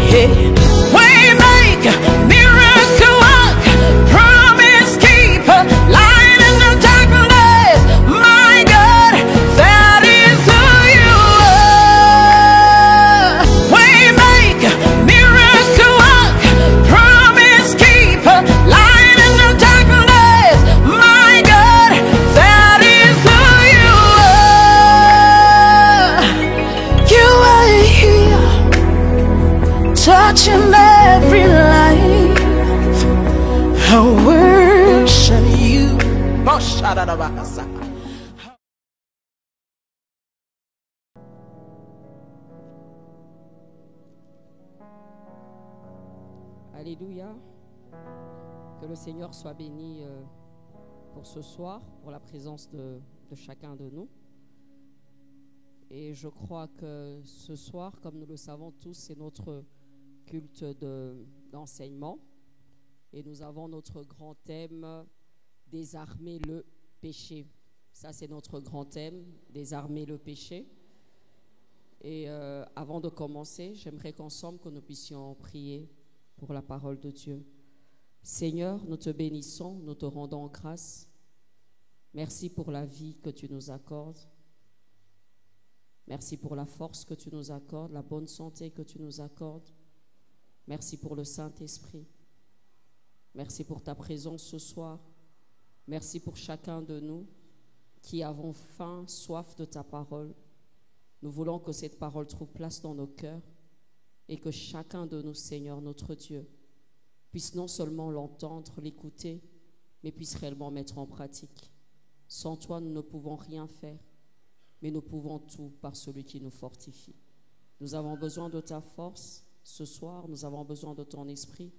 Hey, Waymaker, miracle work, promise keeper, light in the darkness. My God, that is who you are. Waymaker, miracle work, promise keeper, light in the darkness. My God, that is who you are. You are here, touching every life. I worship you. Alléluia. Que le Seigneur soit béni pour ce soir, pour la présence de chacun de nous. Et je crois que ce soir, comme nous le savons tous, c'est notre culte d'enseignement. Et nous avons notre grand thème, désarmer le péché. Ça, c'est notre grand thème, désarmer le péché. Et avant de commencer, j'aimerais qu'ensemble, que nous puissions prier pour la parole de Dieu. Seigneur, nous te bénissons, nous te rendons grâce. Merci pour la vie que tu nous accordes. Merci pour la force que tu nous accordes, la bonne santé que tu nous accordes. Merci pour le Saint-Esprit. Merci pour ta présence ce soir. Merci pour chacun de nous qui avons faim, soif de ta parole. Nous voulons que cette parole trouve place dans nos cœurs et que chacun de nous, Seigneur, notre Dieu, puisse non seulement l'entendre, l'écouter, mais puisse réellement mettre en pratique. Sans toi, nous ne pouvons rien faire, mais nous pouvons tout par celui qui nous fortifie. Nous avons besoin de ta force ce soir, nous avons besoin de ton esprit.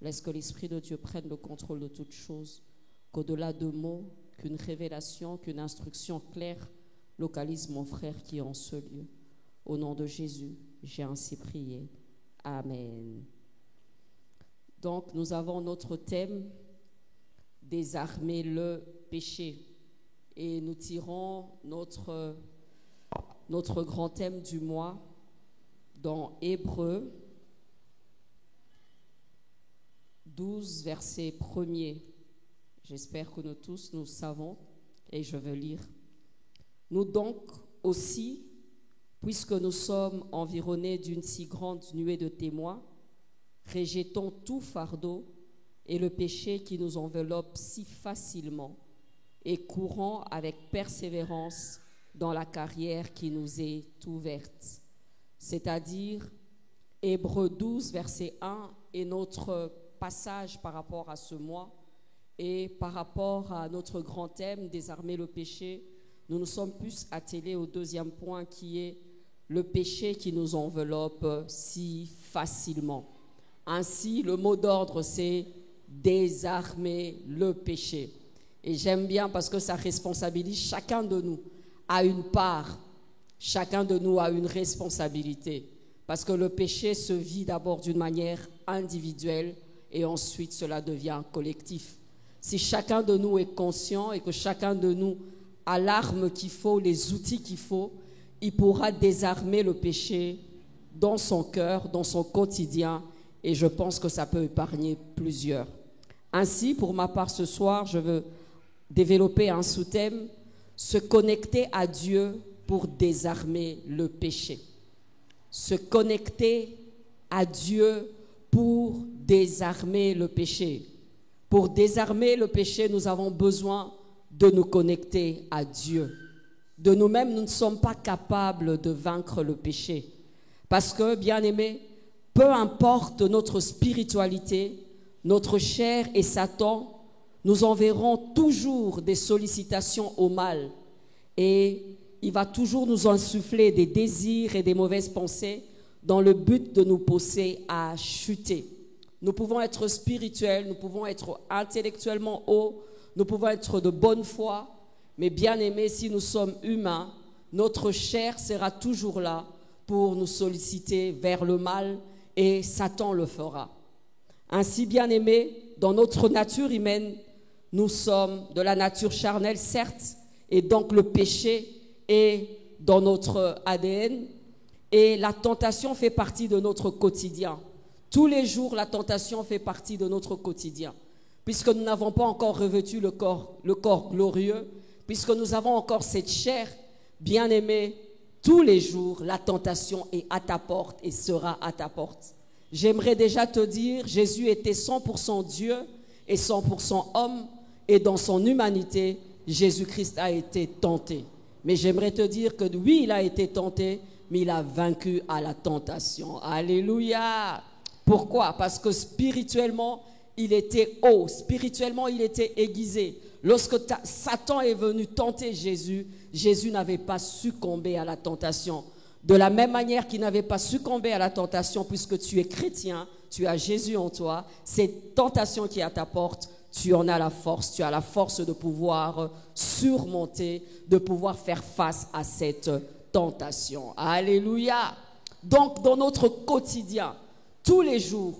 Laisse que l'Esprit de Dieu prenne le contrôle de toutes choses, qu'au-delà de mots, qu'une révélation, qu'une instruction claire localise mon frère qui est en ce lieu. Au nom de Jésus, j'ai ainsi prié. Amen. Donc, nous avons notre thème, désarmer le péché. Et nous tirons notre grand thème du mois dans Hébreux 12, verset 1er. J'espère que nous tous, nous savons, et je veux lire. Nous donc aussi, puisque nous sommes environnés d'une si grande nuée de témoins, rejetons tout fardeau et le péché qui nous enveloppe si facilement et courons avec persévérance dans la carrière qui nous est ouverte. C'est-à-dire, Hébreux 12, verset 1 est notre passage par rapport à ce mois et par rapport à notre grand thème, désarmer le péché. Nous nous sommes plus attelés au deuxième point qui est le péché qui nous enveloppe si facilement. Ainsi, le mot d'ordre, c'est désarmer le péché. Et j'aime bien parce que ça responsabilise chacun de nous à une part. Chacun de nous a une responsabilité. Parce que le péché se vit d'abord d'une manière individuelle et ensuite cela devient collectif. Si chacun de nous est conscient et que chacun de nous a l'arme qu'il faut, les outils qu'il faut, il pourra désarmer le péché dans son cœur, dans son quotidien, et je pense que ça peut épargner plusieurs. Ainsi, pour ma part ce soir, je veux développer un sous-thème, se connecter à Dieu pour désarmer le péché. Se connecter à Dieu pour désarmer le péché. Pour désarmer le péché, nous avons besoin de nous connecter à Dieu. De nous-mêmes, nous ne sommes pas capables de vaincre le péché. Parce que, bien-aimés, peu importe notre spiritualité, notre chair et Satan nous enverront toujours des sollicitations au mal. Et il va toujours nous insuffler des désirs et des mauvaises pensées dans le but de nous pousser à chuter. Nous pouvons être spirituels, nous pouvons être intellectuellement hauts, nous pouvons être de bonne foi, mais bien aimés, si nous sommes humains, notre chair sera toujours là pour nous solliciter vers le mal et Satan le fera. Ainsi, bien aimés, dans notre nature humaine, nous sommes de la nature charnelle, certes, et donc le péché est dans notre ADN. Et la tentation fait partie de notre quotidien. Tous les jours, la tentation fait partie de notre quotidien. Puisque nous n'avons pas encore revêtu le corps glorieux, puisque nous avons encore cette chair bien-aimée, tous les jours, la tentation est à ta porte et sera à ta porte. J'aimerais déjà te dire, Jésus était 100% Dieu et 100% homme, et dans son humanité, Jésus-Christ a été tenté. Mais j'aimerais te dire que oui, il a été tenté, mais il a vaincu à la tentation. Alléluia! Pourquoi? Parce que spirituellement, il était haut, spirituellement, il était aiguisé. Lorsque Satan est venu tenter Jésus, Jésus n'avait pas succombé à la tentation. De la même manière qu'il n'avait pas succombé à la tentation, puisque tu es chrétien, tu as Jésus en toi, cette tentation qui est à ta porte, tu en as la force, tu as la force de pouvoir surmonter, de pouvoir faire face à cette tentation. Alléluia! Donc, dans notre quotidien, tous les jours,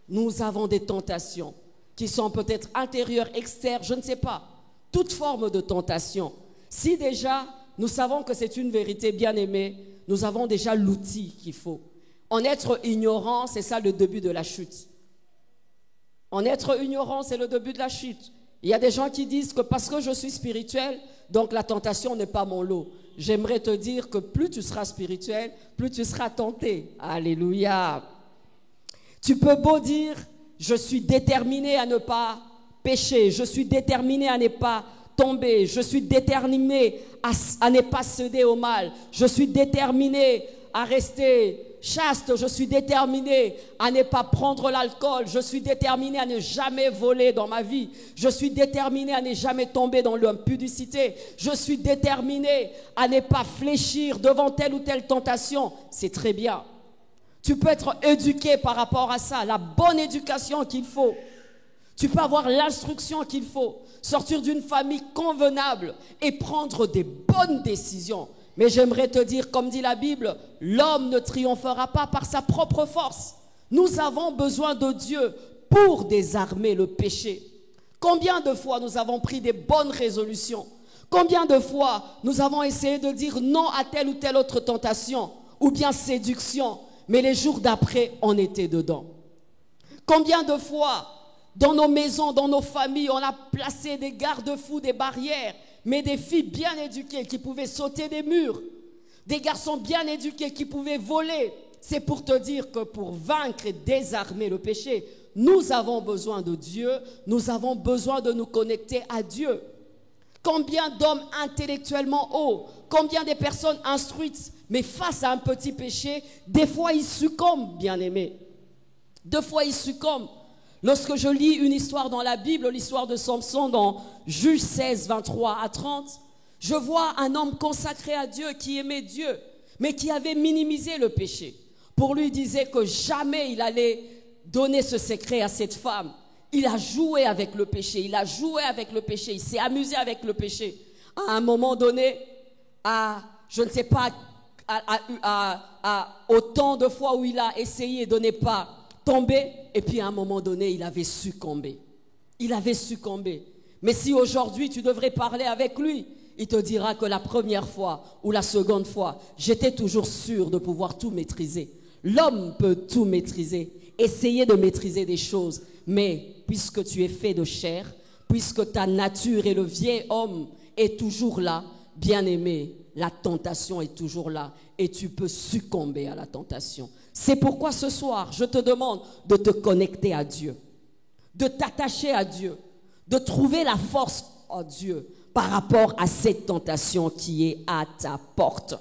nous avons des tentations qui sont peut-être intérieures, externes, je ne sais pas. Toute forme de tentation. Si déjà, nous savons que c'est une vérité bien-aimée, nous avons déjà l'outil qu'il faut. En être ignorant, c'est ça le début de la chute. En être ignorant, c'est le début de la chute. Il y a des gens qui disent que parce que je suis spirituel, donc la tentation n'est pas mon lot. J'aimerais te dire que plus tu seras spirituel, plus tu seras tenté. Alléluia. Tu peux beau dire, je suis déterminé à ne pas pécher, je suis déterminé à ne pas tomber, je suis déterminé à ne pas céder au mal, je suis déterminé à rester chaste, je suis déterminé à ne pas prendre l'alcool, je suis déterminé à ne jamais voler dans ma vie, je suis déterminé à ne jamais tomber dans l'impudicité, je suis déterminé à ne pas fléchir devant telle ou telle tentation. C'est très bien. Tu peux être éduqué par rapport à ça, la bonne éducation qu'il faut. Tu peux avoir l'instruction qu'il faut, sortir d'une famille convenable et prendre des bonnes décisions. Mais j'aimerais te dire, comme dit la Bible, l'homme ne triomphera pas par sa propre force. Nous avons besoin de Dieu pour désarmer le péché. Combien de fois nous avons pris des bonnes résolutions? Combien de fois nous avons essayé de dire non à telle ou telle autre tentation ou bien séduction, mais les jours d'après, on était dedans? Combien de fois dans nos maisons, dans nos familles, on a placé des garde-fous, des barrières, mais des filles bien éduquées qui pouvaient sauter des murs, des garçons bien éduqués qui pouvaient voler. C'est pour te dire que pour vaincre et désarmer le péché, nous avons besoin de Dieu, nous avons besoin de nous connecter à Dieu. Combien d'hommes intellectuellement hauts, combien de personnes instruites, mais face à un petit péché, des fois ils succombent, bien-aimés. Deux fois ils succombent. Lorsque je lis une histoire dans la Bible, l'histoire de Samson dans Juges 16, 23 à 30, je vois un homme consacré à Dieu qui aimait Dieu, mais qui avait minimisé le péché. Pour lui, il disait que jamais il allait donner ce secret à cette femme. Il a joué avec le péché, il s'est amusé avec le péché. À un moment donné, je ne sais pas, autant de fois où il a essayé de ne pas tomber, et puis à un moment donné, il avait succombé. Mais si aujourd'hui, tu devrais parler avec lui, il te dira que la première fois ou la seconde fois, j'étais toujours sûr de pouvoir tout maîtriser. L'homme peut tout maîtriser, essayer de maîtriser des choses, mais puisque tu es fait de chair, puisque ta nature et le vieil homme est toujours là, bien-aimé, la tentation est toujours là et tu peux succomber à la tentation. C'est pourquoi ce soir, je te demande de te connecter à Dieu, de t'attacher à Dieu, de trouver la force en Dieu par rapport à cette tentation qui est à ta porte.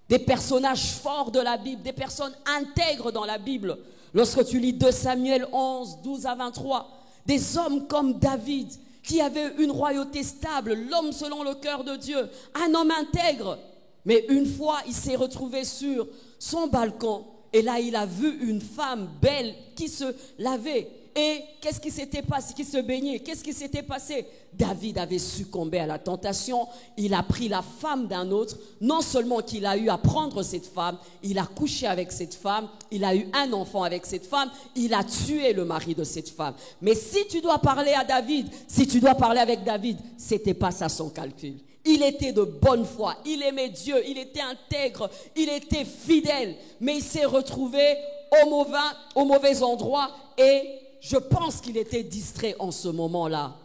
Des personnages forts de la Bible, des personnes intègres dans la Bible. Lorsque tu lis 2 Samuel 11, 12 à 23, des hommes comme David, qui avait une royauté stable, l'homme selon le cœur de Dieu, un homme intègre. Mais une fois, il s'est retrouvé sur son balcon, et là, il a vu une femme belle qui se lavait. Et qu'est-ce qui s'était passé? Qui se baignait? Qu'est-ce qui s'était passé? David avait succombé à la tentation. Il a pris la femme d'un autre. Non seulement qu'il a eu à prendre cette femme, il a couché avec cette femme, il a eu un enfant avec cette femme, il a tué le mari de cette femme. Mais si tu dois parler à David, si tu dois parler avec David, c'était pas ça son calcul. Il était de bonne foi, il aimait Dieu, il était intègre, il était fidèle, mais il s'est retrouvé au mauvais endroit et je pense qu'il était distrait en ce moment-là.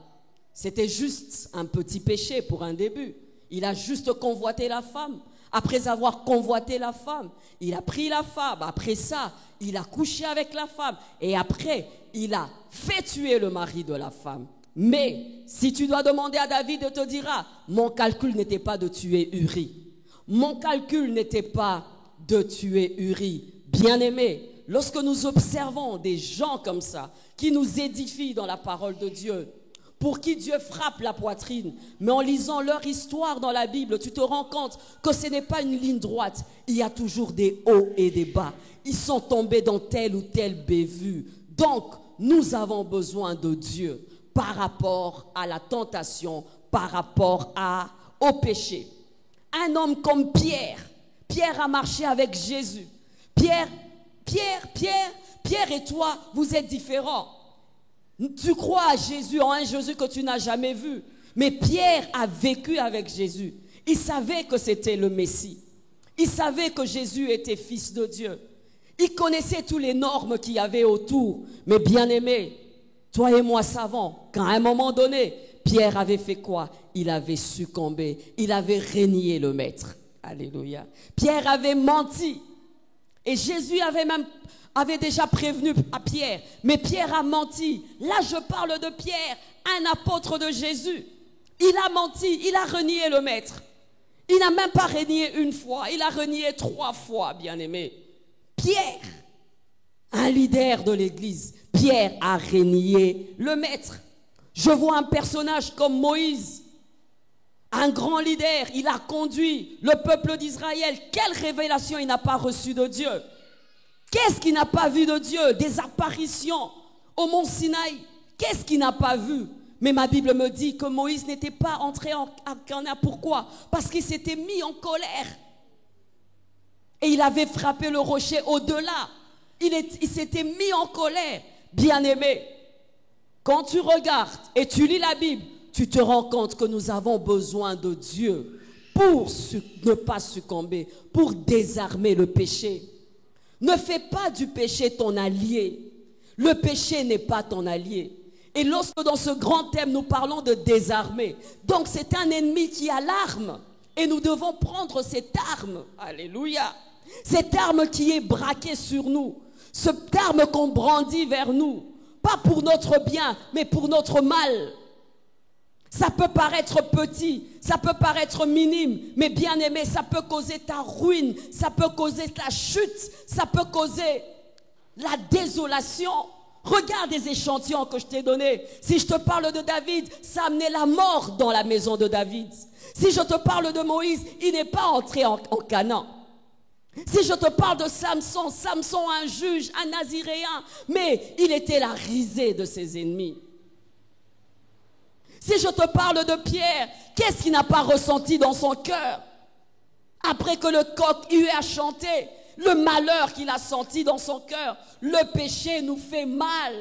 C'était juste un petit péché pour un début. Il a juste convoité la femme. Après avoir convoité la femme, il a pris la femme. Après ça, il a couché avec la femme. Et après, il a fait tuer le mari de la femme. Mais si tu dois demander à David, il te dira, mon calcul n'était pas de tuer Uri. Mon calcul n'était pas de tuer Uri. Bien-aimé, lorsque nous observons des gens comme ça, qui nous édifient dans la parole de Dieu, pour qui Dieu frappe la poitrine, mais en lisant leur histoire dans la Bible, tu te rends compte que ce n'est pas une ligne droite. Il y a toujours des hauts et des bas. Ils sont tombés dans telle ou telle bévue. Donc, nous avons besoin de Dieu par rapport à la tentation, par rapport au péché. Un homme comme Pierre. Pierre a marché avec Jésus. Pierre et toi, vous êtes différents. Tu crois à Jésus, en un Jésus que tu n'as jamais vu. Mais Pierre a vécu avec Jésus. Il savait que c'était le Messie. Il savait que Jésus était fils de Dieu. Il connaissait toutes les normes qu'il y avait autour. Mais bien aimé, toi et moi savons qu'à un moment donné, Pierre avait fait quoi? Il avait succombé. Il avait renié le maître. Alléluia. Pierre avait menti. Et Jésus avait déjà prévenu à Pierre. Mais Pierre a menti. Là, je parle de Pierre, un apôtre de Jésus. Il a menti. Il a renié le maître. Il n'a même pas renié une fois. Il a renié 3 fois, bien-aimé. Pierre, un leader de l'église. Pierre a renié le maître. Je vois un personnage comme Moïse, un grand leader. Il a conduit le peuple d'Israël. Quelle révélation il n'a pas reçue de Dieu? Qu'est-ce qu'il n'a pas vu de Dieu? Des apparitions au mont Sinaï. Qu'est-ce qu'il n'a pas vu? Mais ma Bible me dit que Moïse n'était pas entré en Canaan. Pourquoi? Parce qu'il s'était mis en colère. Et il avait frappé le rocher au-delà. Il s'était mis en colère. Bien-aimé, quand tu regardes et tu lis la Bible, tu te rends compte que nous avons besoin de Dieu pour ne pas succomber, pour désarmer le péché. Ne fais pas du péché ton allié. Le péché n'est pas ton allié. Et lorsque dans ce grand thème nous parlons de désarmer, donc c'est un ennemi qui a l'arme. Et nous devons prendre cette arme. Alléluia. Cette arme qui est braquée sur nous. Cette arme qu'on brandit vers nous. Pas pour notre bien, mais pour notre mal. Ça peut paraître petit, ça peut paraître minime, mais bien aimé, ça peut causer ta ruine, ça peut causer ta chute, ça peut causer la désolation. Regarde les échantillons que je t'ai donnés. Si je te parle de David, ça a amené la mort dans la maison de David. Si je te parle de Moïse, il n'est pas entré en Canaan. Si je te parle de Samson, un juge, un naziréen, mais il était la risée de ses ennemis. Si je te parle de Pierre, qu'est-ce qu'il n'a pas ressenti dans son cœur? Après que le coq eut à chanter, le malheur qu'il a senti dans son cœur, le péché nous fait mal.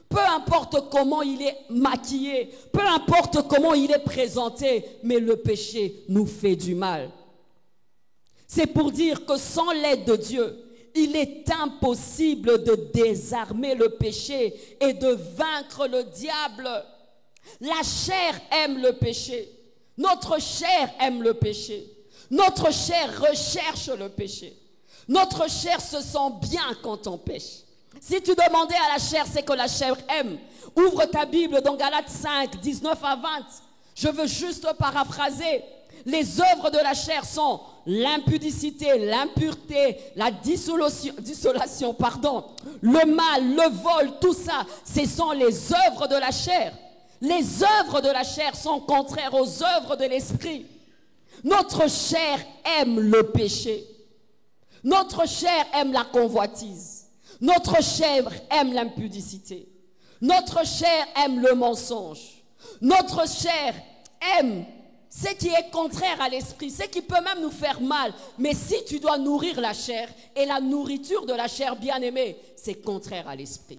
Peu importe comment il est maquillé, peu importe comment il est présenté, mais le péché nous fait du mal. C'est pour dire que sans l'aide de Dieu, il est impossible de désarmer le péché et de vaincre le diable. La chair aime le péché. Notre chair aime le péché. Notre chair recherche le péché. Notre chair se sent bien quand on pêche. Si tu demandais à la chair, c'est que la chair aime. Ouvre ta Bible dans Galates 5, 19 à 20. Je veux juste paraphraser. Les œuvres de la chair sont l'impudicité, l'impureté, la dissolution, le mal, le vol, tout ça, ce sont les œuvres de la chair. Les œuvres de la chair sont contraires aux œuvres de l'esprit. Notre chair aime le péché. Notre chair aime la convoitise. Notre chair aime l'impudicité. Notre chair aime le mensonge. Notre chair aime ce qui est contraire à l'esprit, ce qui peut même nous faire mal. Mais si tu dois nourrir la chair, et la nourriture de la chair, bien-aimée, c'est contraire à l'esprit.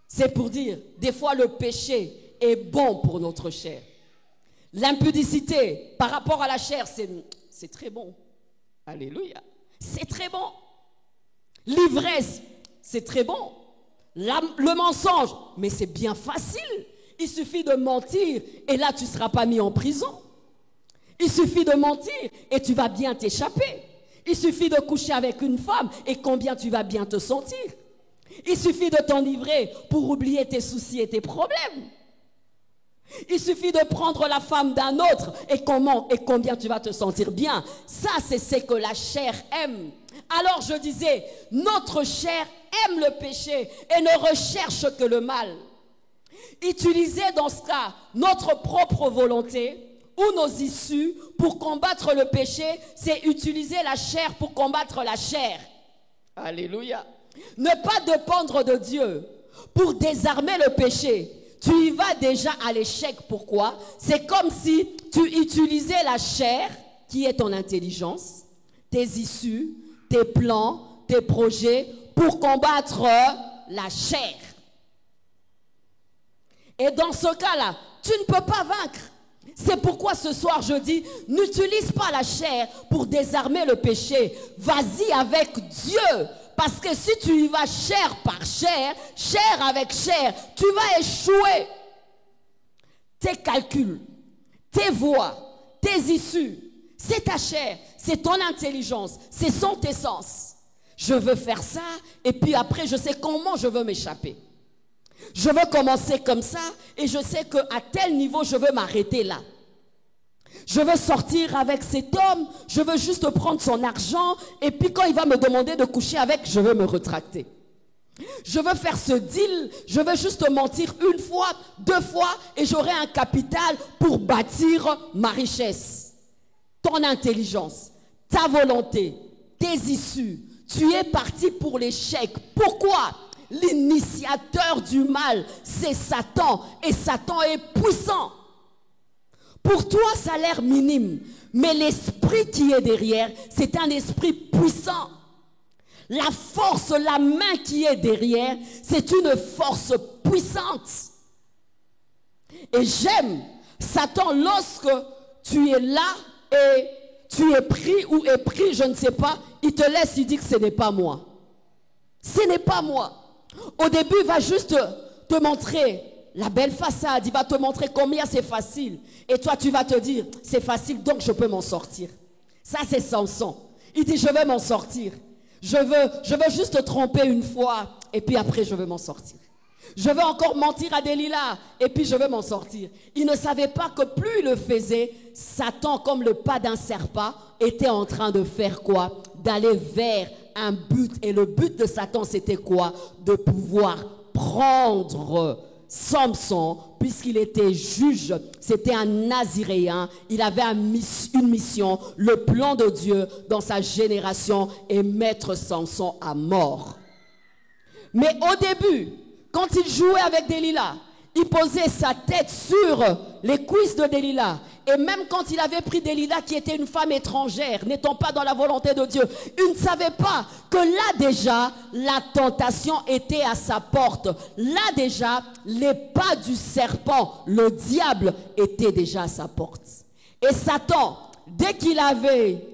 C'est pour dire, des fois le péché est bon pour notre chair. L'impudicité par rapport à la chair, c'est très bon. Alléluia. C'est très bon. L'ivresse, c'est très bon. Le mensonge, mais c'est bien facile. Il suffit de mentir et là tu ne seras pas mis en prison. Il suffit de mentir et tu vas bien t'échapper. Il suffit de coucher avec une femme et combien tu vas bien te sentir. Il suffit de t'enivrer pour oublier tes soucis et tes problèmes. Il suffit de prendre la femme d'un autre et combien tu vas te sentir bien. Ça, c'est ce que la chair aime. Alors je disais, notre chair aime le péché et ne recherche que le mal. Utiliser dans ce cas notre propre volonté ou nos issues pour combattre le péché, c'est utiliser la chair pour combattre la chair. Alléluia. Ne pas dépendre de Dieu pour désarmer le péché. Tu y vas déjà à l'échec. Pourquoi? C'est comme si tu utilisais la chair, qui est ton intelligence, tes issues, tes plans, tes projets, pour combattre la chair. Et dans ce cas-là, tu ne peux pas vaincre. C'est pourquoi ce soir je dis, n'utilise pas la chair pour désarmer le péché. Vas-y avec Dieu. Parce que si tu y vas chair par chair, chair avec chair, tu vas échouer. Tes calculs, tes voies, tes issues, c'est ta chair, c'est ton intelligence, c'est tes sens. Je veux faire ça et puis après je sais comment je veux m'échapper. Je veux commencer comme ça et je sais qu'à tel niveau je veux m'arrêter là. Je veux sortir avec cet homme, je veux juste prendre son argent et puis quand il va me demander de coucher avec, je veux me retracter. Je veux faire ce deal, je veux juste mentir une fois, 2 fois et j'aurai un capital pour bâtir ma richesse. Ton intelligence, ta volonté, tes issues, tu es parti pour l'échec. Pourquoi? L'initiateur du mal, c'est Satan et Satan est puissant. Pour toi, ça a l'air minime, mais l'esprit qui est derrière, c'est un esprit puissant. La force, la main qui est derrière, c'est une force puissante. Et j'aime Satan lorsque tu es là et tu es pris ou est pris, je ne sais pas, il te laisse, il dit que ce n'est pas moi. Ce n'est pas moi. Au début, il va juste te montrer la belle façade, il va te montrer combien c'est facile. Et toi, tu vas te dire, c'est facile, donc je peux m'en sortir. Ça, c'est Samson. Il dit, je vais m'en sortir. Je veux juste te tromper une fois, et puis après, je veux m'en sortir. Je veux encore mentir à Delilah, et puis je veux m'en sortir. Il ne savait pas que plus il le faisait, Satan, comme le pas d'un serpent, était en train de faire quoi? D'aller vers un but. Et le but de Satan, c'était quoi? De pouvoir prendre Samson, puisqu'il était juge, c'était un naziréen, il avait une mission, le plan de Dieu dans sa génération est mettre Samson à mort. Mais au début, quand il jouait avec Delilah, il posait sa tête sur les cuisses de Delilah. Et même quand il avait pris Delilah, qui était une femme étrangère, n'étant pas dans la volonté de Dieu, il ne savait pas que là déjà, la tentation était à sa porte. Là déjà, les pas du serpent, le diable, était déjà à sa porte. Et Satan, dès qu'il avait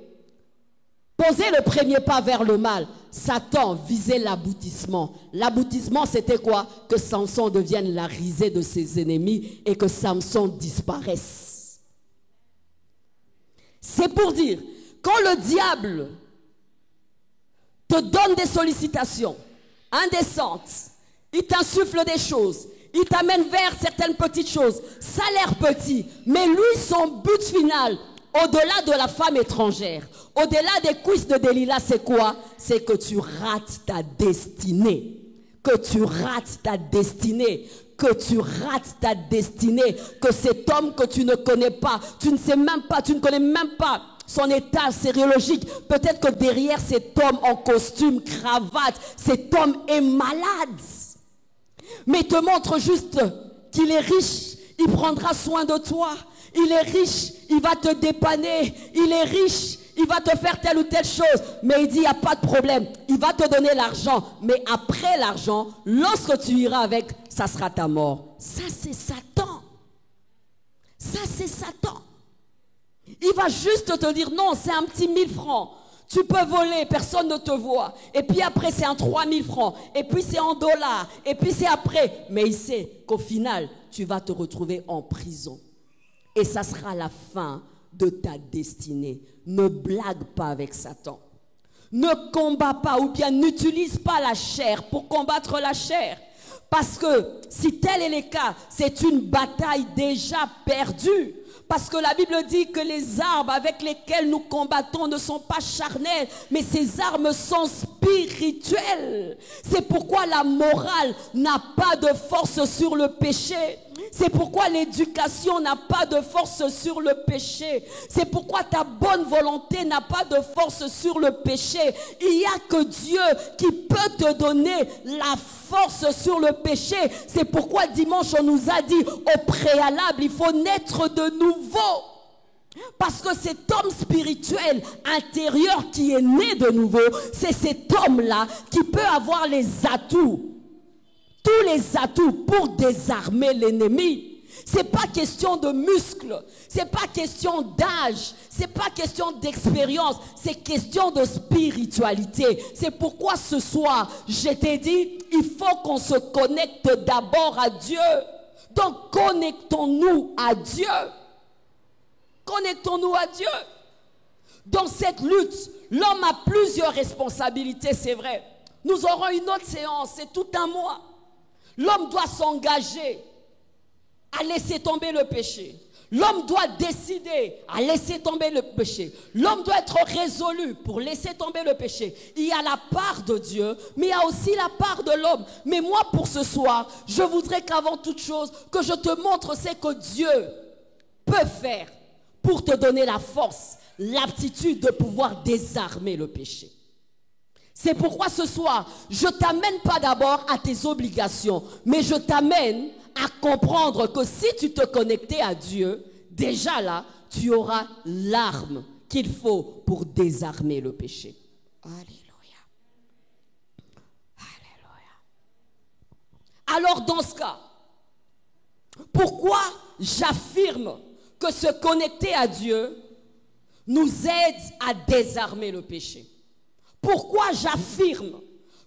posé le premier pas vers le mal, Satan visait l'aboutissement. L'aboutissement, c'était quoi? Que Samson devienne la risée de ses ennemis et que Samson disparaisse. C'est pour dire, quand le diable te donne des sollicitations indécentes, il t'insuffle des choses, il t'amène vers certaines petites choses, ça a l'air petit, mais lui, son but final, au-delà de la femme étrangère, au-delà des cuisses de Delilah, c'est quoi? C'est que tu rates ta destinée. Que tu rates ta destinée. Que tu rates ta destinée. Que cet homme que tu ne connais pas, tu ne sais même pas, tu ne connais même pas son état sériologique. Peut-être que derrière cet homme en costume, cravate, cet homme est malade. Mais il te montre juste qu'il est riche, il prendra soin de toi. Il est riche, il va te dépanner. Il est riche, il va te faire telle ou telle chose. Mais il dit, il n'y a pas de problème. Il va te donner l'argent. Mais après l'argent, lorsque tu iras avec, ça sera ta mort. Ça, c'est Satan. Ça, c'est Satan. Il va juste te dire, non, c'est un petit 1000 francs. Tu peux voler, personne ne te voit. Et puis après, c'est un 3000 francs. Et puis c'est en dollars. Et puis c'est après. Mais il sait qu'au final, tu vas te retrouver en prison. Et ça sera la fin de ta destinée. Ne blague pas avec Satan. Ne combats pas ou bien n'utilise pas la chair pour combattre la chair. Parce que si tel est le cas, c'est une bataille déjà perdue. Parce que la Bible dit que les armes avec lesquelles nous combattons ne sont pas charnelles, mais ces armes sont spirituelles. C'est pourquoi la morale n'a pas de force sur le péché. C'est pourquoi l'éducation n'a pas de force sur le péché. C'est pourquoi ta bonne volonté n'a pas de force sur le péché. Il n'y a que Dieu qui peut te donner la force sur le péché. C'est pourquoi dimanche on nous a dit au préalable, il faut naître de nouveau. Parce que cet homme spirituel intérieur qui est né de nouveau, c'est cet homme-là qui peut avoir les atouts. Tous les atouts pour désarmer l'ennemi. C'est pas question de muscles, c'est pas question d'âge, c'est pas question d'expérience, c'est question de spiritualité. C'est pourquoi ce soir, je t'ai dit, il faut qu'on se connecte d'abord à Dieu. Donc connectons-nous à Dieu. Connectons-nous à Dieu. Dans cette lutte, l'homme a plusieurs responsabilités, c'est vrai. Nous aurons une autre séance, c'est tout un mois. L'homme doit s'engager à laisser tomber le péché. L'homme doit décider à laisser tomber le péché. L'homme doit être résolu pour laisser tomber le péché. Il y a la part de Dieu, mais il y a aussi la part de l'homme. Mais moi, pour ce soir, je voudrais qu'avant toute chose, que je te montre ce que Dieu peut faire pour te donner la force, l'aptitude de pouvoir désarmer le péché. C'est pourquoi ce soir, je ne t'amène pas d'abord à tes obligations, mais je t'amène à comprendre que si tu te connectais à Dieu, déjà là, tu auras l'arme qu'il faut pour désarmer le péché. Alléluia. Alléluia. Alors dans ce cas, pourquoi j'affirme que se connecter à Dieu nous aide à désarmer le péché? Pourquoi j'affirme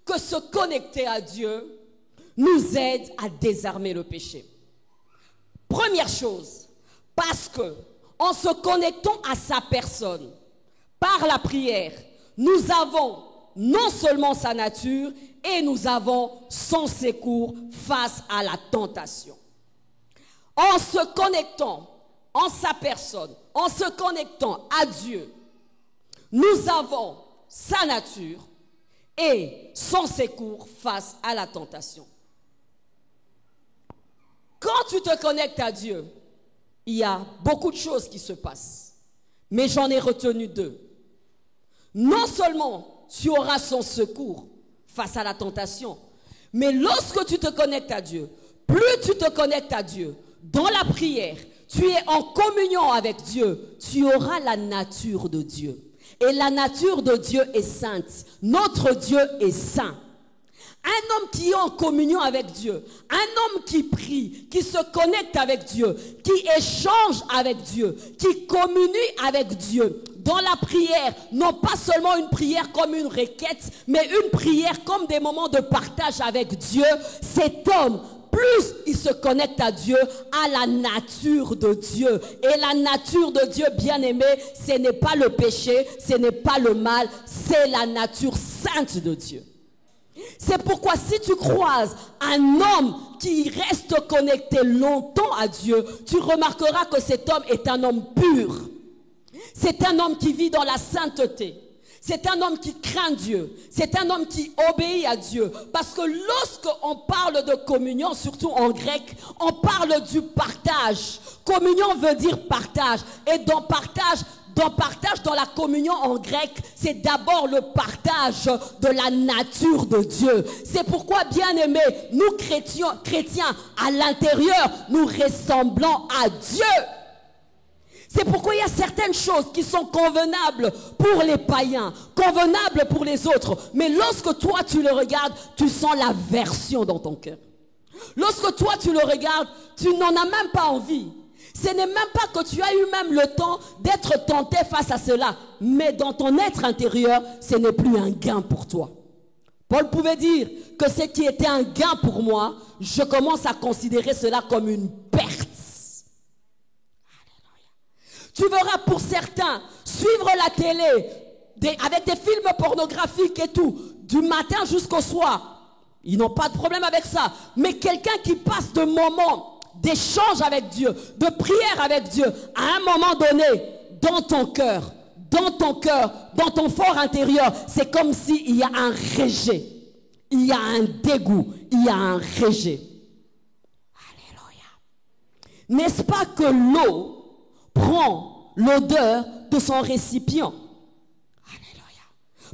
que se connecter à Dieu nous aide à désarmer le péché? Première chose, parce que en se connectant à sa personne, par la prière, nous avons non seulement sa nature, et nous avons son secours face à la tentation. En se connectant en sa personne, en se connectant à Dieu, nous avons sa nature et son secours face à la tentation. Quand tu te connectes à Dieu, il y a beaucoup de choses qui se passent. Mais j'en ai retenu deux. Non seulement tu auras son secours face à la tentation, mais lorsque tu te connectes à Dieu, plus tu te connectes à Dieu, dans la prière, tu es en communion avec Dieu, tu auras la nature de Dieu. Et la nature de Dieu est sainte. Notre Dieu est saint. Un homme qui est en communion avec Dieu, un homme qui prie, qui se connecte avec Dieu, qui échange avec Dieu, qui communie avec Dieu, dans la prière, non pas seulement une prière comme une requête, mais une prière comme des moments de partage avec Dieu, cet homme, plus il se connecte à Dieu, à la nature de Dieu. Et la nature de Dieu, bien-aimé, ce n'est pas le péché, ce n'est pas le mal, c'est la nature sainte de Dieu. C'est pourquoi si tu croises un homme qui reste connecté longtemps à Dieu, tu remarqueras que cet homme est un homme pur. C'est un homme qui vit dans la sainteté. C'est un homme qui craint Dieu. C'est un homme qui obéit à Dieu. Parce que lorsqu'on parle de communion, surtout en grec, on parle du partage. Communion veut dire partage. Et dans partage, dans la communion en grec, c'est d'abord le partage de la nature de Dieu. C'est pourquoi, bien-aimés, nous chrétiens, à l'intérieur, nous ressemblons à Dieu. C'est pourquoi il y a certaines choses qui sont convenables pour les païens, convenables pour les autres. Mais lorsque toi tu le regardes, tu sens l'aversion dans ton cœur. Lorsque toi tu le regardes, tu n'en as même pas envie. Ce n'est même pas que tu as eu même le temps d'être tenté face à cela. Mais dans ton être intérieur, ce n'est plus un gain pour toi. Paul pouvait dire que ce qui était un gain pour moi, je commence à considérer cela comme une perte. Tu verras pour certains suivre la télé avec des films pornographiques et tout, du matin jusqu'au soir. Ils n'ont pas de problème avec ça. Mais quelqu'un qui passe de moments d'échange avec Dieu, de prière avec Dieu, à un moment donné, dans ton cœur, dans ton fort intérieur, c'est comme s'il y a un rejet. Il y a un dégoût, il y a un rejet. Alléluia. N'est-ce pas que l'eau prend l'odeur de son récipient? Alléluia.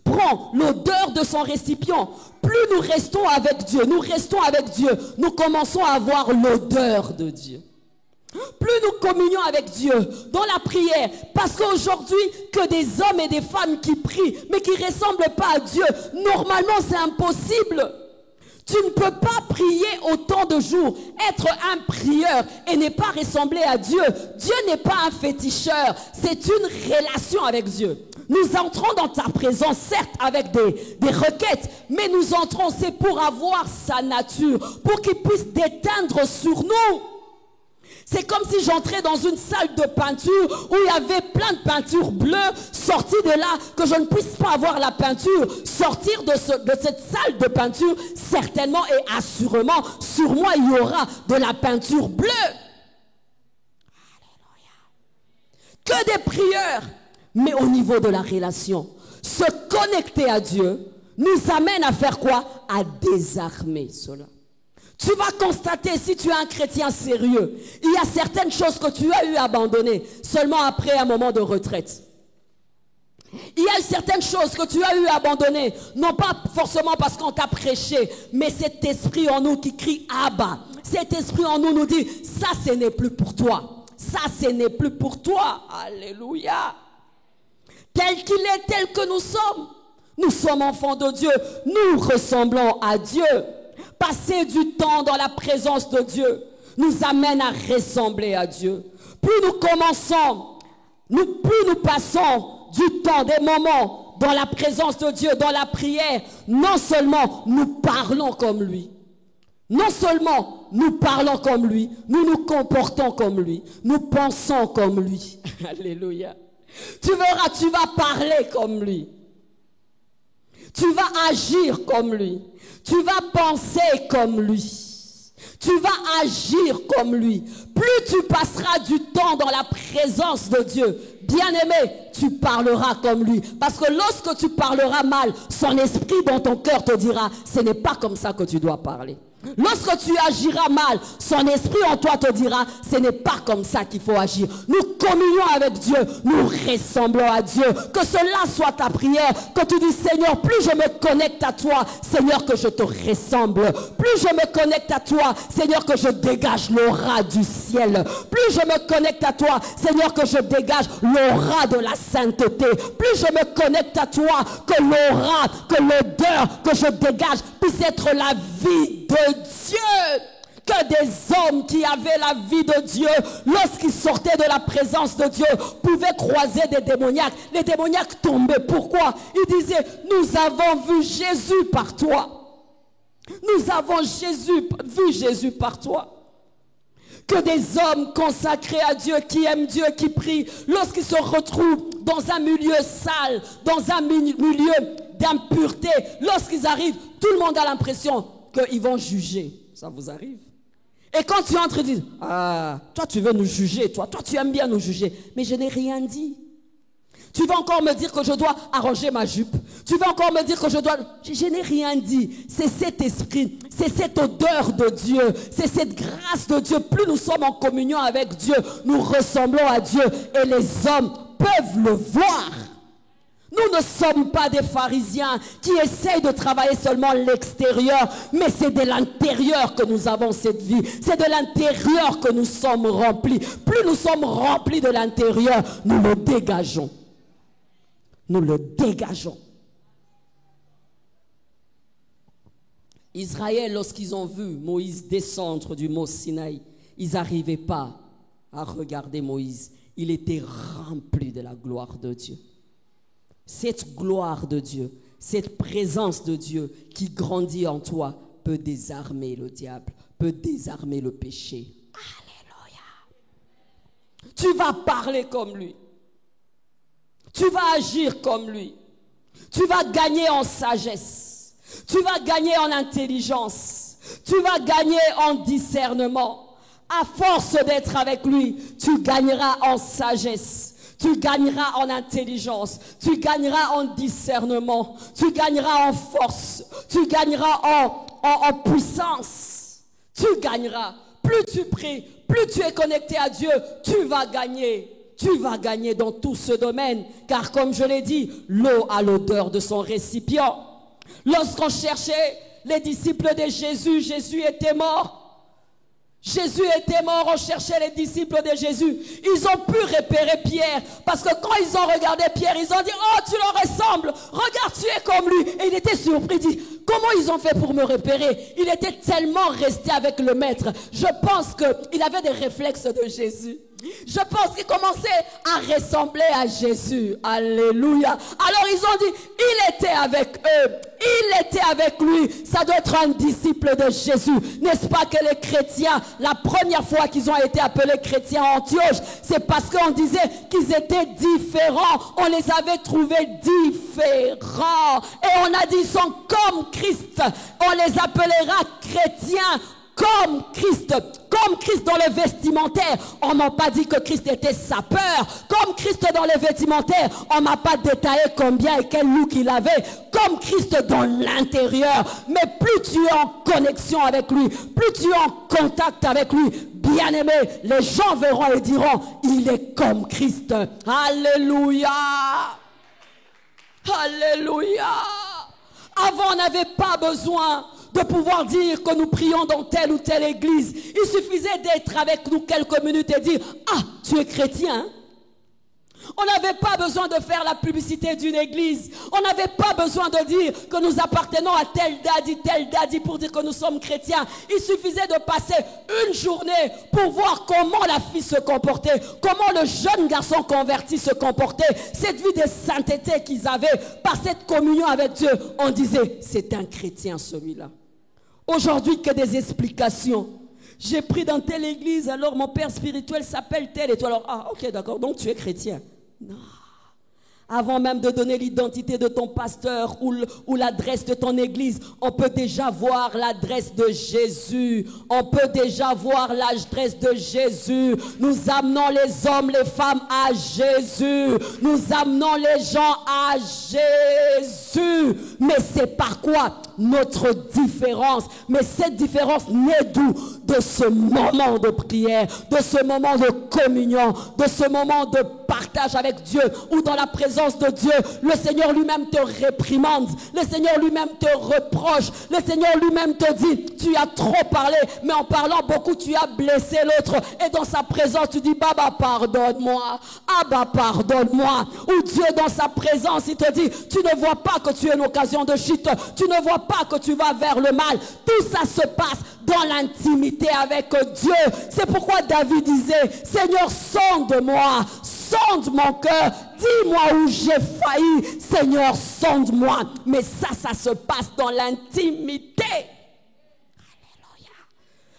Prend l'odeur de son récipient. Plus nous restons avec Dieu, nous commençons à avoir l'odeur de Dieu. Plus nous communions avec Dieu dans la prière, parce qu'aujourd'hui, que des hommes et des femmes qui prient, mais qui ne ressemblent pas à Dieu, normalement c'est impossible. Tu ne peux pas prier autant de jours, être un prieur et ne pas ressembler à Dieu. Dieu n'est pas un féticheur, c'est une relation avec Dieu. Nous entrons dans ta présence, certes avec des requêtes, mais nous entrons, c'est pour avoir sa nature, pour qu'il puisse déteindre sur nous. C'est comme si j'entrais dans une salle de peinture où il y avait plein de peintures bleues, sorties de là, que je ne puisse pas avoir la peinture. Sortir de cette salle de peinture, certainement et assurément, sur moi il y aura de la peinture bleue. Alléluia. Que des prières, mais au niveau de la relation. Se connecter à Dieu nous amène à faire quoi? À désarmer cela. Tu vas constater, si tu es un chrétien sérieux, il y a certaines choses que tu as eu à abandonner seulement après un moment de retraite. Il y a certaines choses que tu as eu à abandonner, non pas forcément parce qu'on t'a prêché, mais cet esprit en nous qui crie Abba. Cet esprit en nous dit, ça ce n'est plus pour toi. Ça ce n'est plus pour toi. Alléluia. Tel qu'il est, tel que nous sommes enfants de Dieu, nous ressemblons à Dieu. Passer du temps dans la présence de Dieu nous amène à ressembler à Dieu. Plus nous commençons, plus nous passons du temps, des moments dans la présence de Dieu, dans la prière, non seulement nous parlons comme lui, non seulement nous parlons comme lui, nous nous comportons comme lui, nous pensons comme lui. Alléluia. Tu verras, tu vas parler comme lui. Tu vas agir comme lui. Tu vas penser comme lui. Tu vas agir comme lui. Plus tu passeras du temps dans la présence de Dieu, bien-aimé, tu parleras comme lui. Parce que lorsque tu parleras mal, son esprit dans ton cœur te dira, ce n'est pas comme ça que tu dois parler. Lorsque tu agiras mal, son esprit en toi te dira, ce n'est pas comme ça qu'il faut agir. Nous communions avec Dieu, nous ressemblons à Dieu. Que cela soit ta prière, que tu dis, Seigneur, plus je me connecte à toi, Seigneur, que je te ressemble. Plus je me connecte à toi, Seigneur, que je dégage l'aura du ciel. Plus je me connecte à toi, Seigneur, que je dégage l'aura de la sainteté. Plus je me connecte à toi, que l'aura, que l'odeur que je dégage puisse être la vie de Dieu. Que des hommes qui avaient la vie de Dieu, lorsqu'ils sortaient de la présence de Dieu, pouvaient croiser des démoniaques. Les démoniaques tombaient. Pourquoi? Ils disaient, nous avons vu Jésus par toi. Nous avons vu Jésus par toi. Que des hommes consacrés à Dieu, qui aiment Dieu, qui prient, lorsqu'ils se retrouvent dans un milieu sale, dans un milieu d'impureté, lorsqu'ils arrivent, tout le monde a l'impression qu'ils vont juger. Ça vous arrive? Et quand tu entres, ils disent, ah, toi tu veux nous juger, toi tu aimes bien nous juger. Mais je n'ai rien dit. Tu vas encore me dire que je dois arranger ma jupe. Tu vas encore me dire que je dois... Je n'ai rien dit. C'est cet esprit, c'est cette odeur de Dieu, c'est cette grâce de Dieu. Plus nous sommes en communion avec Dieu, nous ressemblons à Dieu et les hommes peuvent le voir. Nous ne sommes pas des pharisiens qui essayent de travailler seulement l'extérieur, mais c'est de l'intérieur que nous avons cette vie. C'est de l'intérieur que nous sommes remplis. Plus nous sommes remplis de l'intérieur, nous le dégageons. Nous le dégageons. Israël, lorsqu'ils ont vu Moïse descendre du mont Sinaï, ils n'arrivaient pas à regarder Moïse, il était rempli de la gloire de Dieu. Cette gloire de Dieu, cette présence de Dieu qui grandit en toi peut désarmer le diable, peut désarmer le péché. Alléluia. Tu vas parler comme lui. Tu vas agir comme lui. Tu vas gagner en sagesse. Tu vas gagner en intelligence. Tu vas gagner en discernement. À force d'être avec lui, tu gagneras en sagesse. Tu gagneras en intelligence, tu gagneras en discernement, tu gagneras en force, tu gagneras en puissance. Tu gagneras. Plus tu pries, plus tu es connecté à Dieu, tu vas gagner. Tu vas gagner dans tout ce domaine. Car comme je l'ai dit, l'eau a l'odeur de son récipient. Lorsqu'on cherchait les disciples de Jésus, Jésus était mort. Jésus était mort, on cherchait les disciples de Jésus. Ils ont pu repérer Pierre. Parce que quand ils ont regardé Pierre, ils ont dit, oh, tu leur ressembles. Regarde, tu es comme lui. Et il était surpris, il dit, comment ils ont fait pour me repérer? Il était tellement resté avec le maître. Je pense qu'il avait des réflexes de Jésus. Je pense qu'il commençait à ressembler à Jésus. Alléluia. Alors ils ont dit, il était avec eux. Il était avec lui. Ça doit être un disciple de Jésus. N'est-ce pas que les chrétiens, la première fois qu'ils ont été appelés chrétiens à Antioche, c'est parce qu'on disait qu'ils étaient différents. On les avait trouvés différents. Et on a dit, ils sont comme Christ. On les appellera chrétiens comme Christ dans le vestimentaire. On m'a pas dit que Christ était sapeur. Comme Christ dans le vestimentaire, on m'a pas détaillé combien et quel look il avait. Comme Christ dans l'intérieur. Mais plus tu es en connexion avec lui, plus tu es en contact avec lui, bien aimé, les gens verront et diront, il est comme Christ. Alléluia. Alléluia. Avant, on n'avait pas besoin de pouvoir dire que nous prions dans telle ou telle église. Il suffisait d'être avec nous quelques minutes et dire, ah, tu es chrétien. On n'avait pas besoin de faire la publicité d'une église. On n'avait pas besoin de dire que nous appartenons à tel daddy pour dire que nous sommes chrétiens. Il suffisait de passer une journée pour voir comment la fille se comportait, comment le jeune garçon converti se comportait, cette vie de sainteté qu'ils avaient par cette communion avec Dieu. On disait, c'est un chrétien celui-là. Aujourd'hui, que des explications. J'ai pris dans telle église, alors mon père spirituel s'appelle tel et toi. Alors, ah, ok, d'accord, donc tu es chrétien. Non. Avant même de donner l'identité de ton pasteur ou l'adresse de ton église, on peut déjà voir l'adresse de Jésus. On peut déjà voir l'adresse de Jésus. Nous amenons les hommes, les femmes à Jésus. Nous amenons les gens à Jésus. Mais c'est par quoi? Notre différence. Mais cette différence naît d'où? De ce moment de prière, de ce moment de communion, de ce moment de partage avec Dieu, où dans la présence de Dieu, le Seigneur lui-même te réprimande, le Seigneur lui-même te reproche, le Seigneur lui-même te dit, tu as trop parlé, mais en parlant beaucoup, tu as blessé l'autre, et dans sa présence, tu dis, Baba, pardonne-moi, Abba, pardonne-moi, ou Dieu dans sa présence, il te dit, tu ne vois pas que tu es une occasion de chute, tu ne vois pas que tu vas vers le mal, tout ça se passe dans l'intimité avec Dieu. C'est pourquoi David disait, Seigneur, sonde-moi, sonde mon cœur, dis-moi où j'ai failli, Seigneur, sonde-moi. Mais ça se passe dans l'intimité.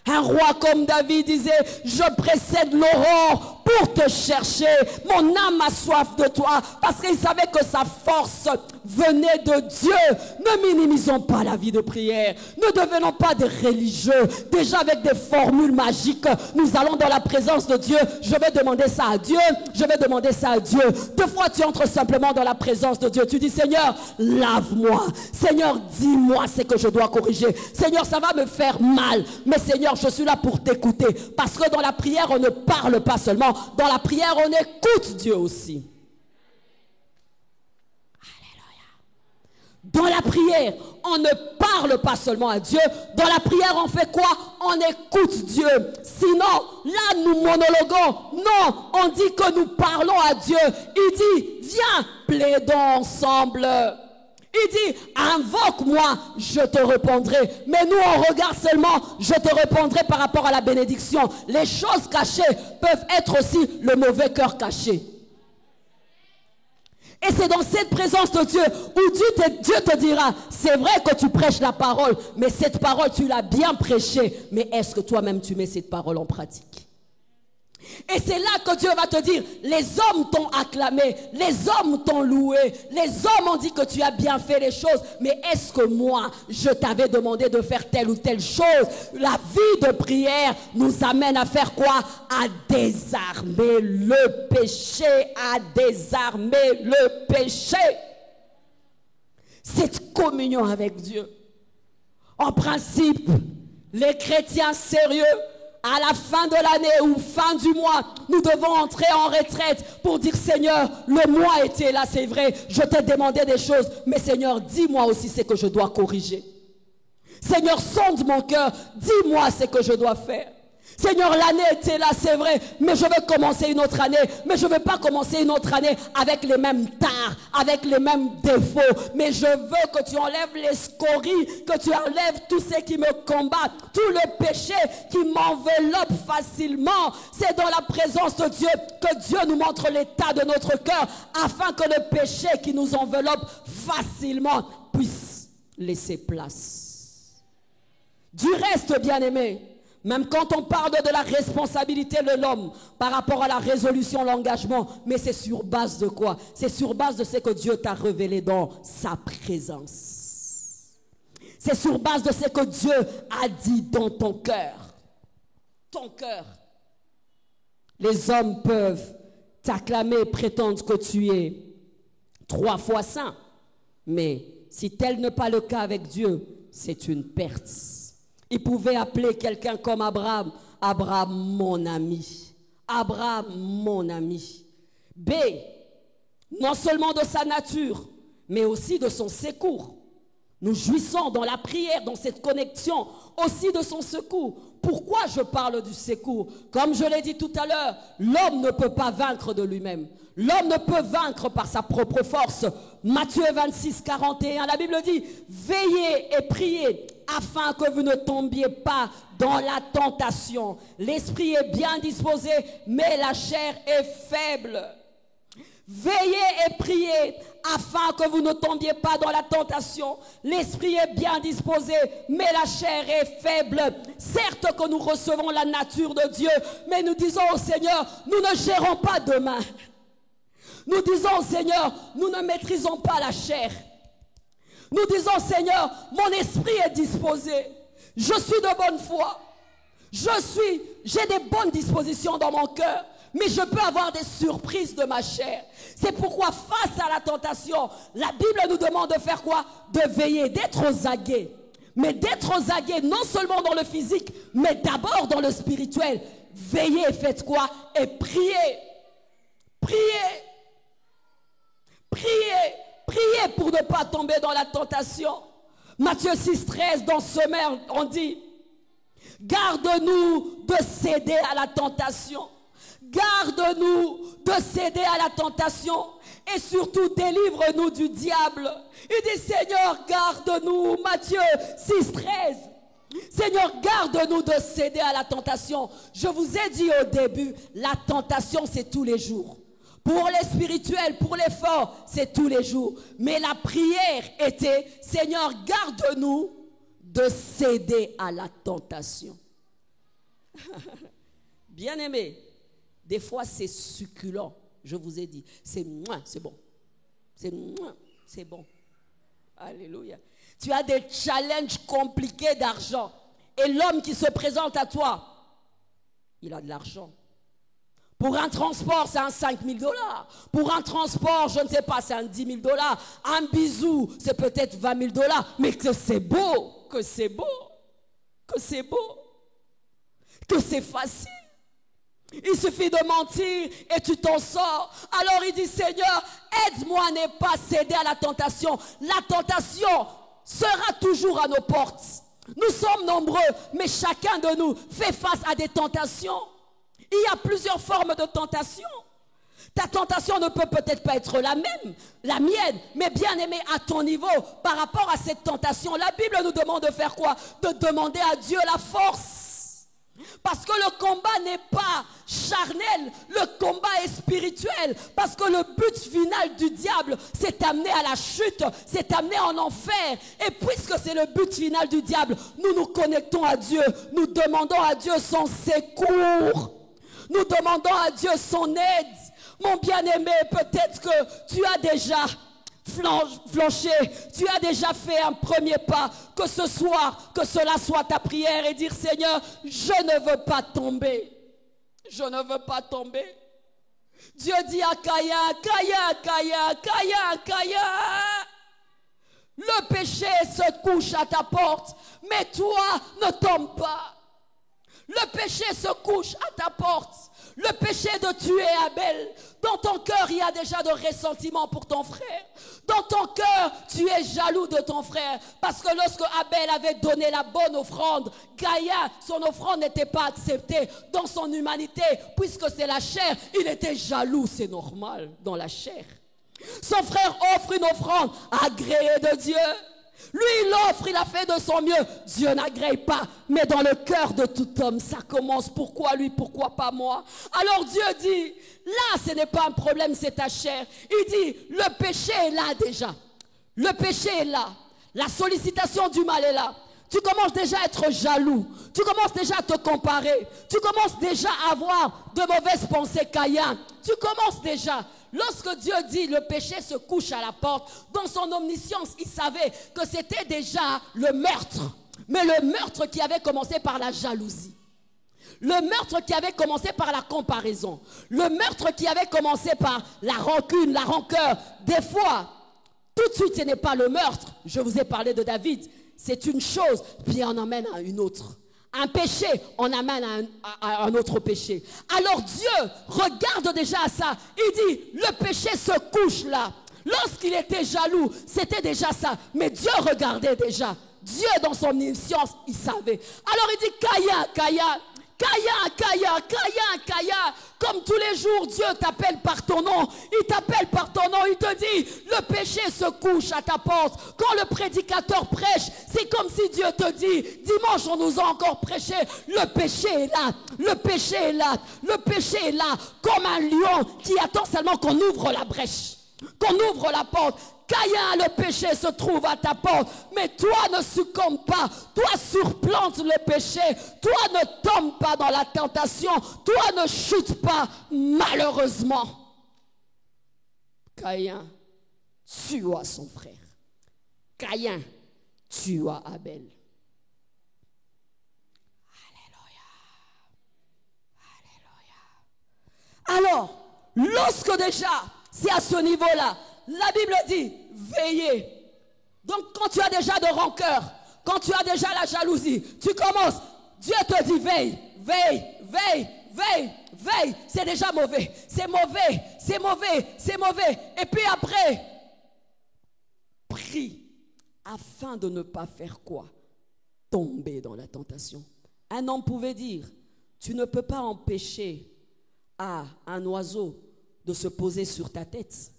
Alléluia. Un roi comme David disait, je précède l'aurore pour te chercher. Mon âme a soif de toi, parce qu'il savait que sa force venait de Dieu. Ne minimisons pas la vie de prière. Ne devenons pas des religieux. Déjà avec des formules magiques, nous allons dans la présence de Dieu. Je vais demander ça à Dieu. Je vais demander ça à Dieu. Deux fois tu entres simplement dans la présence de Dieu. Tu dis, Seigneur, lave-moi. Seigneur, dis-moi ce que je dois corriger. Seigneur, ça va me faire mal. Mais Seigneur, je suis là pour t'écouter. Parce que dans la prière, on ne parle pas seulement. Dans la prière, on écoute Dieu aussi. Dans la prière, on ne parle pas seulement à Dieu. Dans la prière, on fait quoi? On écoute Dieu. Sinon, là, nous monologuons. Non, on dit que nous parlons à Dieu. Il dit, viens, plaidons ensemble. Il dit, invoque-moi, je te répondrai. Mais nous, on regarde seulement, je te répondrai par rapport à la bénédiction. Les choses cachées peuvent être aussi le mauvais cœur caché. Et c'est dans cette présence de Dieu où Dieu te dira, c'est vrai que tu prêches la parole, mais cette parole, tu l'as bien prêchée. Mais est-ce que toi-même, tu mets cette parole en pratique? Et c'est là que Dieu va te dire, les hommes t'ont acclamé, les hommes t'ont loué, les hommes ont dit que tu as bien fait les choses, mais est-ce que moi, je t'avais demandé de faire telle ou telle chose? La vie de prière nous amène à faire quoi? À désarmer le péché, à désarmer le péché. Cette communion avec Dieu. En principe, les chrétiens sérieux, à la fin de l'année ou fin du mois, nous devons entrer en retraite pour dire, Seigneur, le mois était là, c'est vrai, je t'ai demandé des choses, mais Seigneur, dis-moi aussi ce que je dois corriger. Seigneur, sonde mon cœur, dis-moi ce que je dois faire. Seigneur, l'année était là, c'est vrai, mais je veux commencer une autre année. Mais je ne veux pas commencer une autre année avec les mêmes tares, avec les mêmes défauts. Mais je veux que tu enlèves les scories, que tu enlèves tout ce qui me combat, tout le péché qui m'enveloppe facilement. C'est dans la présence de Dieu que Dieu nous montre l'état de notre cœur, afin que le péché qui nous enveloppe facilement puisse laisser place. Du reste, bien-aimé, même quand on parle de la responsabilité de l'homme par rapport à la résolution, l'engagement, mais c'est sur base de quoi? C'est sur base de ce que Dieu t'a révélé dans sa présence. C'est sur base de ce que Dieu a dit dans ton cœur. Ton cœur. Les hommes peuvent t'acclamer et prétendre que tu es 3 fois saint. Mais si tel n'est pas le cas avec Dieu, c'est une perte. Il pouvait appeler quelqu'un comme Abraham, Abraham mon ami, Abraham mon ami. B, non seulement de sa nature, mais aussi de son secours. Nous jouissons dans la prière, dans cette connexion, aussi de son secours. Pourquoi je parle du secours? Comme je l'ai dit tout à l'heure, l'homme ne peut pas vaincre de lui-même. L'homme ne peut vaincre par sa propre force. Matthieu 26, 41, la Bible dit, veillez et priez afin que vous ne tombiez pas dans la tentation. L'esprit est bien disposé, mais la chair est faible. Veillez et priez afin que vous ne tombiez pas dans la tentation. L'esprit est bien disposé, mais la chair est faible. Certes que nous recevons la nature de Dieu, mais nous disons au Seigneur, nous ne gérons pas demain. Nous disons au Seigneur, nous ne maîtrisons pas la chair. Nous disons, Seigneur, mon esprit est disposé. Je suis de bonne foi. J'ai des bonnes dispositions dans mon cœur. Mais je peux avoir des surprises de ma chair. C'est pourquoi face à la tentation, la Bible nous demande de faire quoi? De veiller, d'être aux aguets. Mais d'être aux aguets, non seulement dans le physique, mais d'abord dans le spirituel. Veillez et faites quoi? Et priez. Priez. Priez. Priez pour ne pas tomber dans la tentation. Matthieu 6, 13, dans Sommaire, on dit, garde-nous de céder à la tentation. Garde-nous de céder à la tentation et surtout délivre-nous du diable. Il dit, Seigneur, garde-nous. Matthieu 6, 13. Seigneur, garde-nous de céder à la tentation. Je vous ai dit au début, la tentation, c'est tous les jours. Pour les spirituels, pour les forts, c'est tous les jours. Mais la prière était, Seigneur, garde-nous de céder à la tentation. Bien-aimé, des fois c'est succulent, je vous ai dit. C'est bon. C'est bon. Alléluia. Tu as des challenges compliqués d'argent. Et l'homme qui se présente à toi, il a de l'argent. Pour un transport, c'est un 5 000 $. Pour un transport, je ne sais pas, c'est un 10 000 $. Un bisou, c'est peut-être 20 000 $. Mais que c'est beau, que c'est beau, que c'est beau, que c'est facile. Il suffit de mentir et tu t'en sors. Alors il dit, Seigneur, aide-moi à ne pas céder à la tentation. La tentation sera toujours à nos portes. Nous sommes nombreux, mais chacun de nous fait face à des tentations. Il y a plusieurs formes de tentation. Ta tentation ne peut peut-être pas être la même, la mienne, mais bien aimé à ton niveau par rapport à cette tentation. La Bible nous demande de faire quoi? De demander à Dieu la force. Parce que le combat n'est pas charnel, le combat est spirituel. Parce que le but final du diable, c'est amener à la chute, c'est amener en enfer. Et puisque c'est le but final du diable, nous nous connectons à Dieu, nous demandons à Dieu son secours. Nous demandons à Dieu son aide. Mon bien-aimé, peut-être que tu as déjà flanché, tu as déjà fait un premier pas, que ce soir, que cela soit ta prière et dire Seigneur, je ne veux pas tomber. Je ne veux pas tomber. Dieu dit à Caïn, le péché se couche à ta porte, mais toi ne tombe pas. Le péché se couche à ta porte. Le péché de tuer Abel. Dans ton cœur, il y a déjà de ressentiment pour ton frère. Dans ton cœur, tu es jaloux de ton frère. Parce que lorsque Abel avait donné la bonne offrande, Caïn, son offrande n'était pas acceptée dans son humanité. Puisque c'est la chair, il était jaloux, c'est normal, dans la chair. Son frère offre une offrande agréée de Dieu. Lui, il offre, il a fait de son mieux. Dieu n'agrée pas. Mais dans le cœur de tout homme, ça commence. Pourquoi lui, pourquoi pas moi? Alors Dieu dit, là, ce n'est pas un problème, c'est ta chair. Il dit, le péché est là déjà. Le péché est là. La sollicitation du mal est là. Tu commences déjà à être jaloux. Tu commences déjà à te comparer. Tu commences déjà à avoir de mauvaises pensées, Caïn. Tu commences déjà. Lorsque Dieu dit le péché se couche à la porte, dans son omniscience, il savait que c'était déjà le meurtre. Mais le meurtre qui avait commencé par la jalousie. Le meurtre qui avait commencé par la comparaison. Le meurtre qui avait commencé par la rancune, la rancœur. Des fois, tout de suite, ce n'est pas le meurtre. Je vous ai parlé de David. C'est une chose, puis on emmène à une autre. Un péché, on amène à un autre péché. Alors Dieu regarde déjà à ça. Il dit, le péché se couche là. Lorsqu'il était jaloux, c'était déjà ça. Mais Dieu regardait déjà. Dieu dans son omniscience, il savait. Alors il dit, Caïn, comme tous les jours, Dieu t'appelle par ton nom. Il t'appelle par ton nom. Il te dit, le péché se couche à ta porte. Quand le prédicateur prêche, c'est comme si Dieu te dit, dimanche on nous a encore prêché. Le péché est là. Le péché est là. Le péché est là. Comme un lion qui attend seulement qu'on ouvre la brèche. Qu'on ouvre la porte. Caïn, le péché se trouve à ta porte. Mais toi ne succombes pas. Toi surplante le péché. Toi ne tombes pas dans la tentation. Toi ne chutes pas malheureusement. Caïn tua son frère. Caïn tua Abel. Alléluia. Alléluia. Alors, lorsque déjà, c'est à ce niveau-là, la Bible dit, veillez. Donc quand tu as déjà de rancœur, quand tu as déjà la jalousie, tu commences, Dieu te dit, veille, veille, veille, veille, veille. C'est déjà mauvais, c'est mauvais, c'est mauvais, c'est mauvais. Et puis après, prie, afin de ne pas faire quoi? Tomber dans la tentation. Un homme pouvait dire, tu ne peux pas empêcher à un oiseau de se poser sur ta tête.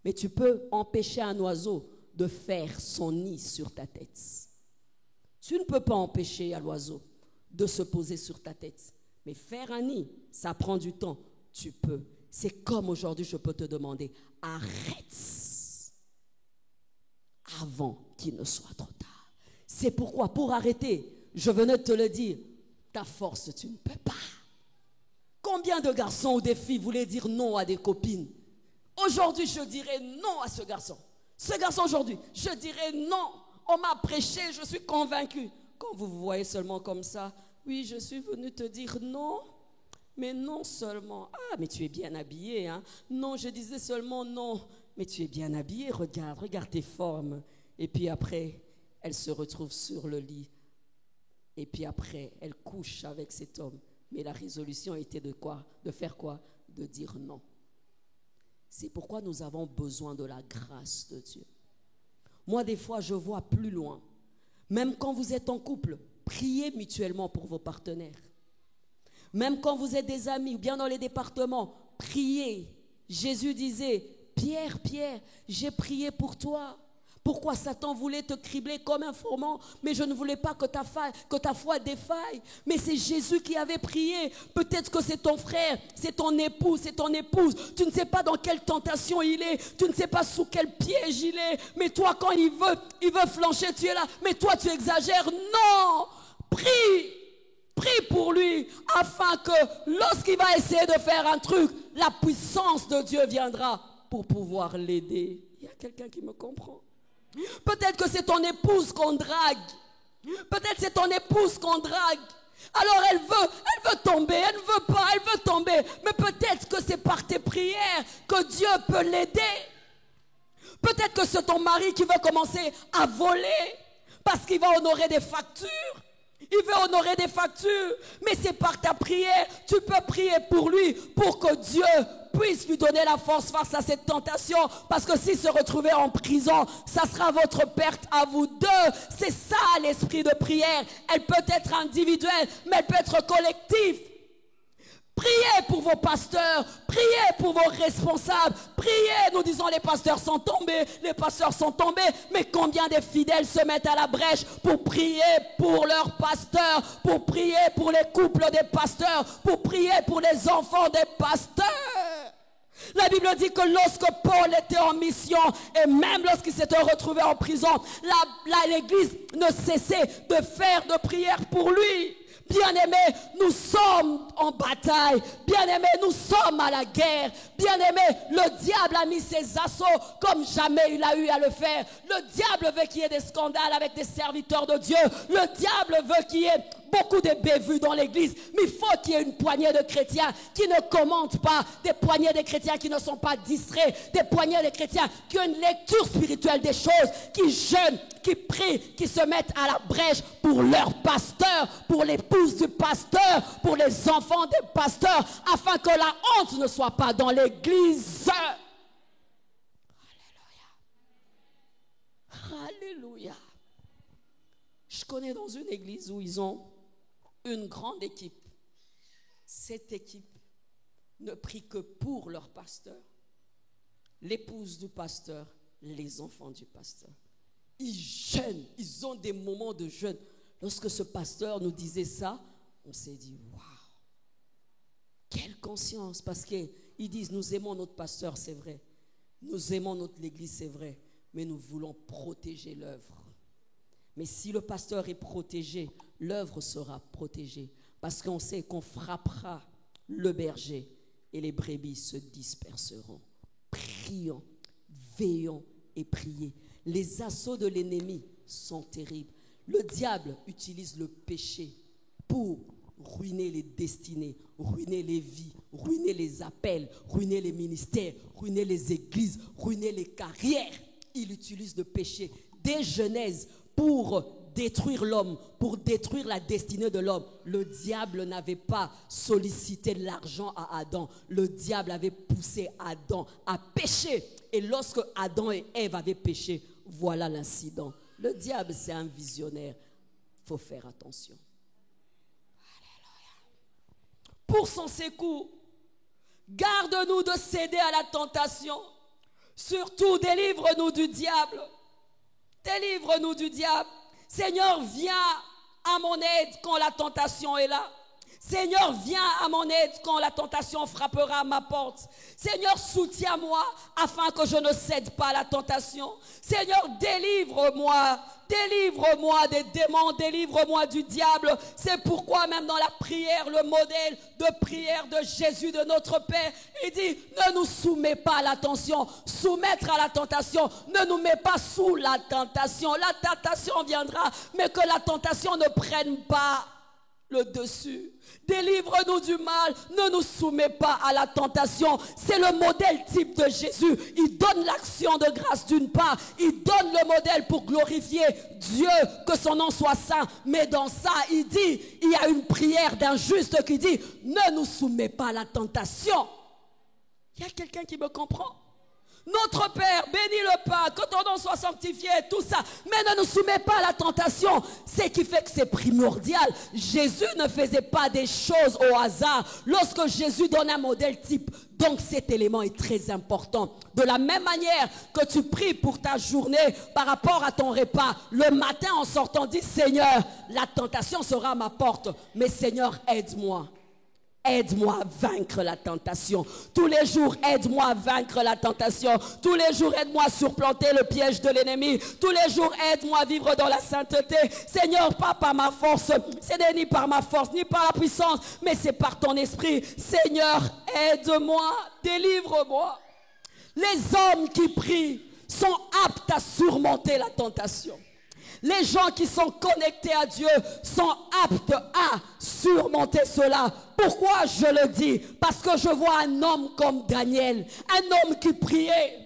Mais tu peux empêcher un oiseau de faire son nid sur ta tête. Tu ne peux pas empêcher à l'oiseau de se poser sur ta tête. Mais faire un nid, ça prend du temps. Tu peux. C'est comme aujourd'hui, je peux te demander, arrête avant qu'il ne soit trop tard. C'est pourquoi, pour arrêter, je venais de te le dire, ta force, tu ne peux pas. Combien de garçons ou des filles voulaient dire non à des copines? Aujourd'hui, je dirais non à ce garçon. Ce garçon aujourd'hui, je dirais non. On m'a prêché, je suis convaincu. Quand vous vous voyez seulement comme ça, oui, je suis venu te dire non. Mais non seulement. Ah, mais tu es bien habillé, hein. Non, je disais seulement non. Mais tu es bien habillé, regarde tes formes. Et puis après, elle se retrouve sur le lit. Et puis après, elle couche avec cet homme. Mais la résolution était de quoi? De faire quoi? De dire non. C'est pourquoi nous avons besoin de la grâce de Dieu. Moi, des fois, je vois plus loin. Même quand vous êtes en couple, priez mutuellement pour vos partenaires. Même quand vous êtes des amis ou bien dans les départements, priez. Jésus disait, Pierre, Pierre, j'ai prié pour toi. Pourquoi Satan voulait te cribler comme un fourmant, mais je ne voulais pas que ta foi défaille. Mais c'est Jésus qui avait prié. Peut-être que c'est ton frère, c'est ton époux, c'est ton épouse. Tu ne sais pas dans quelle tentation il est. Tu ne sais pas sous quel piège il est. Mais toi, quand il veut flancher, tu es là. Mais toi, tu exagères. Non! Prie! Prie pour lui, afin que lorsqu'il va essayer de faire un truc, la puissance de Dieu viendra pour pouvoir l'aider. Il y a quelqu'un qui me comprend? Peut-être que c'est ton épouse qu'on drague. Peut-être c'est ton épouse qu'on drague. Alors elle veut tomber, elle ne veut pas, elle veut tomber. Mais peut-être que c'est par tes prières que Dieu peut l'aider. Peut-être que c'est ton mari qui veut commencer à voler parce qu'il va honorer des factures. Il veut honorer des factures, mais c'est par ta prière. Tu peux prier pour lui, pour que Dieu puisse lui donner la force face à cette tentation. Parce que s'il se retrouvait en prison, ça sera votre perte à vous deux. C'est ça l'esprit de prière. Elle peut être individuelle, mais elle peut être collective. Priez pour vos pasteurs, priez pour vos responsables, priez. Nous disons les pasteurs sont tombés, mais combien de fidèles se mettent à la brèche pour prier pour leurs pasteurs, pour prier pour les couples des pasteurs, pour prier pour les enfants des pasteurs. La Bible dit que lorsque Paul était en mission et même lorsqu'il s'était retrouvé en prison, l'Église ne cessait de faire de prières pour lui. Bien-aimés, nous sommes en bataille. Bien-aimés, nous sommes à la guerre. Bien-aimés, le diable a mis ses assauts comme jamais il a eu à le faire. Le diable veut qu'il y ait des scandales avec des serviteurs de Dieu. Le diable veut qu'il y ait beaucoup de bévues dans l'église. Mais il faut qu'il y ait une poignée de chrétiens qui ne commentent pas. Des poignées de chrétiens qui ne sont pas distraits. Des poignées de chrétiens qui ont une lecture spirituelle des choses. Qui jeûnent, qui prient, qui se mettent à la brèche pour leur pasteur, pour l'épouse du pasteur, pour les enfants des pasteurs, afin que la honte ne soit pas dans l'église. Alléluia. Alléluia. Je connais dans une église où ils ont une grande équipe. Cette équipe ne prie que pour leur pasteur, l'épouse du pasteur, les enfants du pasteur. Ils jeûnent, ils ont des moments de jeûne. Lorsque ce pasteur nous disait ça, on s'est dit, waouh, quelle conscience, parce qu'ils disent, nous aimons notre pasteur, c'est vrai. Nous aimons notre église, c'est vrai. Mais nous voulons protéger l'œuvre. Mais si le pasteur est protégé, l'œuvre sera protégée. Parce qu'on sait qu'on frappera le berger et les brebis se disperseront. Prions, veillons et priez. Les assauts de l'ennemi sont terribles. Le diable utilise le péché pour ruiner les destinées, ruiner les vies, ruiner les appels, ruiner les ministères, ruiner les églises, ruiner les carrières. Il utilise le péché dès Genèse pour détruire l'homme, pour détruire la destinée de l'homme. Le diable n'avait pas sollicité l'argent à Adam. Le diable avait poussé Adam à pécher. Et lorsque Adam et Ève avaient péché, voilà l'incident. Le diable, c'est un visionnaire. Il faut faire attention. Alléluia. Pour son secours, garde-nous de céder à la tentation. Surtout, délivre-nous du diable. Délivre-nous du diable. Seigneur, viens à mon aide quand la tentation est là. Seigneur, viens à mon aide quand la tentation frappera à ma porte. Seigneur, soutiens-moi afin que je ne cède pas à la tentation. Seigneur, délivre-moi. Délivre-moi des démons, délivre-moi du diable. C'est pourquoi même dans la prière, le modèle de prière de Jésus, de notre Père, il dit, ne nous soumets pas à la tentation. Soumettre à la tentation, ne nous mets pas sous la tentation. La tentation viendra, mais que la tentation ne prenne pas le dessus. Délivre-nous du mal, ne nous soumets pas à la tentation. C'est le modèle type de Jésus. Il donne l'action de grâce d'une part, il donne le modèle pour glorifier Dieu, que son nom soit saint. Mais dans ça, il dit, il y a une prière d'un juste qui dit, ne nous soumets pas à la tentation. Il y a quelqu'un qui me comprend? Notre Père, bénis le pain, que ton nom soit sanctifié, tout ça. Mais ne nous soumets pas à la tentation. Ce qui fait que c'est primordial. Jésus ne faisait pas des choses au hasard. Lorsque Jésus donne un modèle type, donc cet élément est très important. De la même manière que tu pries pour ta journée par rapport à ton repas, le matin en sortant, dis Seigneur, la tentation sera à ma porte, mais Seigneur, aide-moi. Aide-moi à vaincre la tentation. Tous les jours, aide-moi à vaincre la tentation. Tous les jours, aide-moi à surplanter le piège de l'ennemi. Tous les jours, aide-moi à vivre dans la sainteté. Seigneur, pas par ma force, ce n'est ni par ma force, ni par la puissance, mais c'est par ton esprit. Seigneur, aide-moi, délivre-moi. Les hommes qui prient sont aptes à surmonter la tentation. Les gens qui sont connectés à Dieu sont aptes à surmonter cela. Pourquoi je le dis? Parce que je vois un homme comme Daniel, un homme qui priait,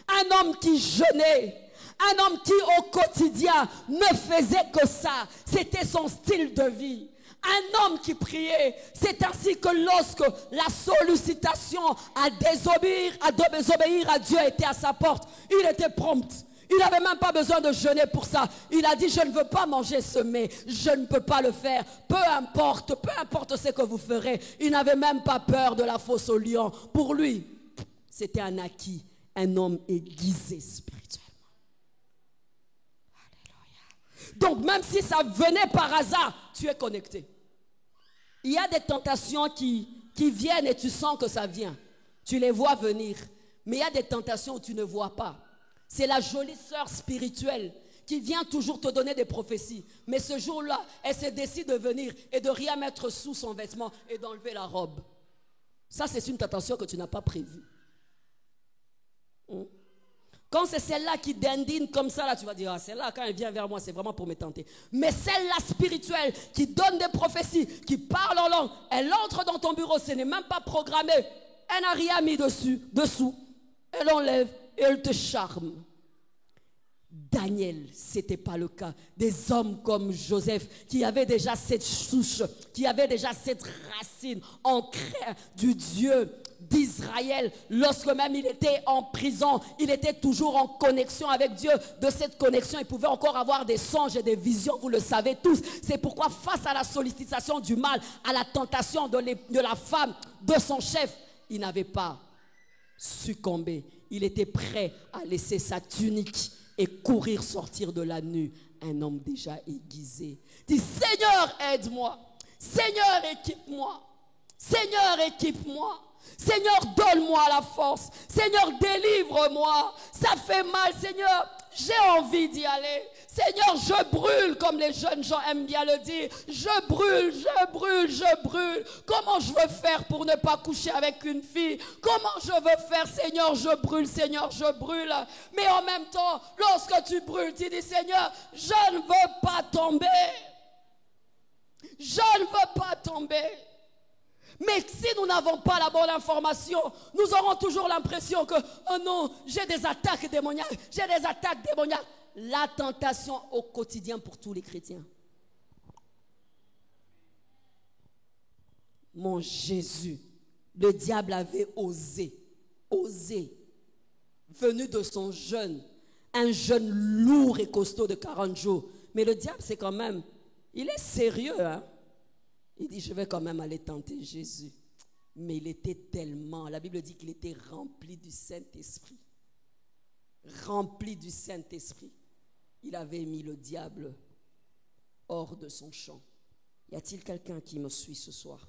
un homme qui jeûnait, un homme qui au quotidien ne faisait que ça. C'était son style de vie. Un homme qui priait. C'est ainsi que lorsque la sollicitation à désobéir à Dieu était à sa porte, il était prompt. Il n'avait même pas besoin de jeûner pour ça. Il a dit, je ne veux pas manger ce mets. Je ne peux pas le faire. Peu importe ce que vous ferez. Il n'avait même pas peur de la fosse au lion. Pour lui, c'était un acquis. Un homme aiguisé spirituellement. Alléluia. Donc même si ça venait par hasard, tu es connecté. Il y a des tentations qui viennent et tu sens que ça vient. Tu les vois venir. Mais il y a des tentations où tu ne vois pas. C'est la jolie sœur spirituelle qui vient toujours te donner des prophéties. Mais ce jour-là, elle se décide de venir et de rien mettre sous son vêtement et d'enlever la robe. Ça, c'est une tentation que tu n'as pas prévue. Quand c'est celle-là qui dandine comme ça, là, tu vas dire, ah, celle-là, quand elle vient vers moi, c'est vraiment pour me tenter. Mais celle-là spirituelle, qui donne des prophéties, qui parle en langue, elle entre dans ton bureau, ce n'est même pas programmé. Elle n'a rien mis dessous. Elle enlève et elle te charme. Daniel, ce n'était pas le cas. Des hommes comme Joseph, qui avaient déjà cette souche, qui avaient déjà cette racine ancrée du Dieu d'Israël. Lorsque même il était en prison, il était toujours en connexion avec Dieu. De cette connexion, il pouvait encore avoir des songes et des visions, vous le savez tous. C'est pourquoi face à la sollicitation du mal, à la tentation de la femme, de son chef, il n'avait pas succombé. Il était prêt à laisser sa tunique et courir sortir de la nuit. Un homme déjà aiguisé. Dit, Seigneur, aide-moi. Seigneur, équipe-moi. Seigneur, équipe-moi. Seigneur, donne-moi la force. Seigneur, délivre-moi. Ça fait mal, Seigneur. J'ai envie d'y aller. Seigneur, je brûle, comme les jeunes gens aiment bien le dire. Je brûle, je brûle, je brûle. Comment je veux faire pour ne pas coucher avec une fille? Comment je veux faire, Seigneur, je brûle, Seigneur, je brûle. Mais en même temps, lorsque tu brûles, tu dis, Seigneur, je ne veux pas tomber. Je ne veux pas tomber. Mais si nous n'avons pas la bonne information, nous aurons toujours l'impression que, oh non, j'ai des attaques démoniaques, j'ai des attaques démoniaques. La tentation au quotidien pour tous les chrétiens. Mon Jésus, le diable avait osé, venu de son jeûne, un jeûne lourd et costaud de 40 jours. Mais le diable, c'est quand même, il est sérieux, hein. Il dit, je vais quand même aller tenter Jésus. Mais il était tellement, la Bible dit qu'il était rempli du Saint-Esprit. Rempli du Saint-Esprit. Il avait mis le diable hors de son champ. Y a-t-il quelqu'un qui me suit ce soir?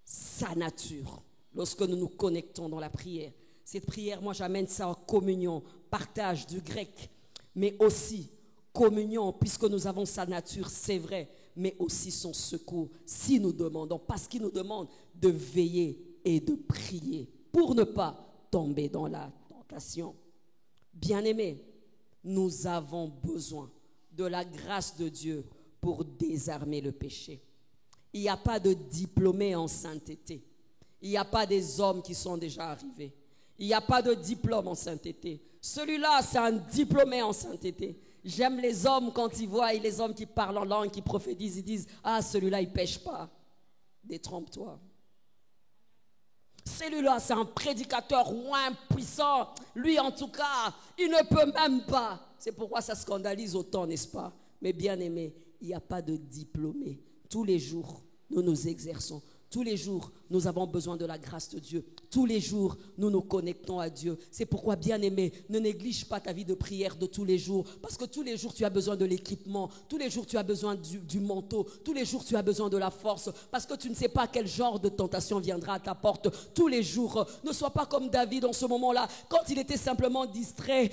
Sa nature, lorsque nous nous connectons dans la prière. Cette prière, moi j'amène ça en communion, partage du grec, mais aussi communion, puisque nous avons sa nature, c'est vrai, mais aussi son secours, si nous demandons, parce qu'il nous demande de veiller et de prier pour ne pas tomber dans la tentation. Bien-aimés, nous avons besoin de la grâce de Dieu pour désarmer le péché. Il n'y a pas de diplômés en sainteté. Il n'y a pas des hommes qui sont déjà arrivés. Il n'y a pas de diplôme en sainteté. Celui-là, c'est un diplômé en sainteté. J'aime les hommes quand ils voient les hommes qui parlent en langue, qui prophétisent, ils disent, ah, celui-là, il ne pêche pas. Détrompe-toi. Celui-là, c'est un prédicateur roi puissant. Lui, en tout cas, il ne peut même pas. C'est pourquoi ça scandalise autant, n'est-ce pas? Mais bien aimé, il n'y a pas de diplômé. Tous les jours, nous nous exerçons. Tous les jours, nous avons besoin de la grâce de Dieu. Tous les jours, nous nous connectons à Dieu. C'est pourquoi, bien-aimé, ne néglige pas ta vie de prière de tous les jours. Parce que tous les jours, tu as besoin de l'équipement. Tous les jours, tu as besoin du manteau. Tous les jours, tu as besoin de la force. Parce que tu ne sais pas quel genre de tentation viendra à ta porte. Tous les jours, ne sois pas comme David en ce moment-là. Quand il était simplement distrait,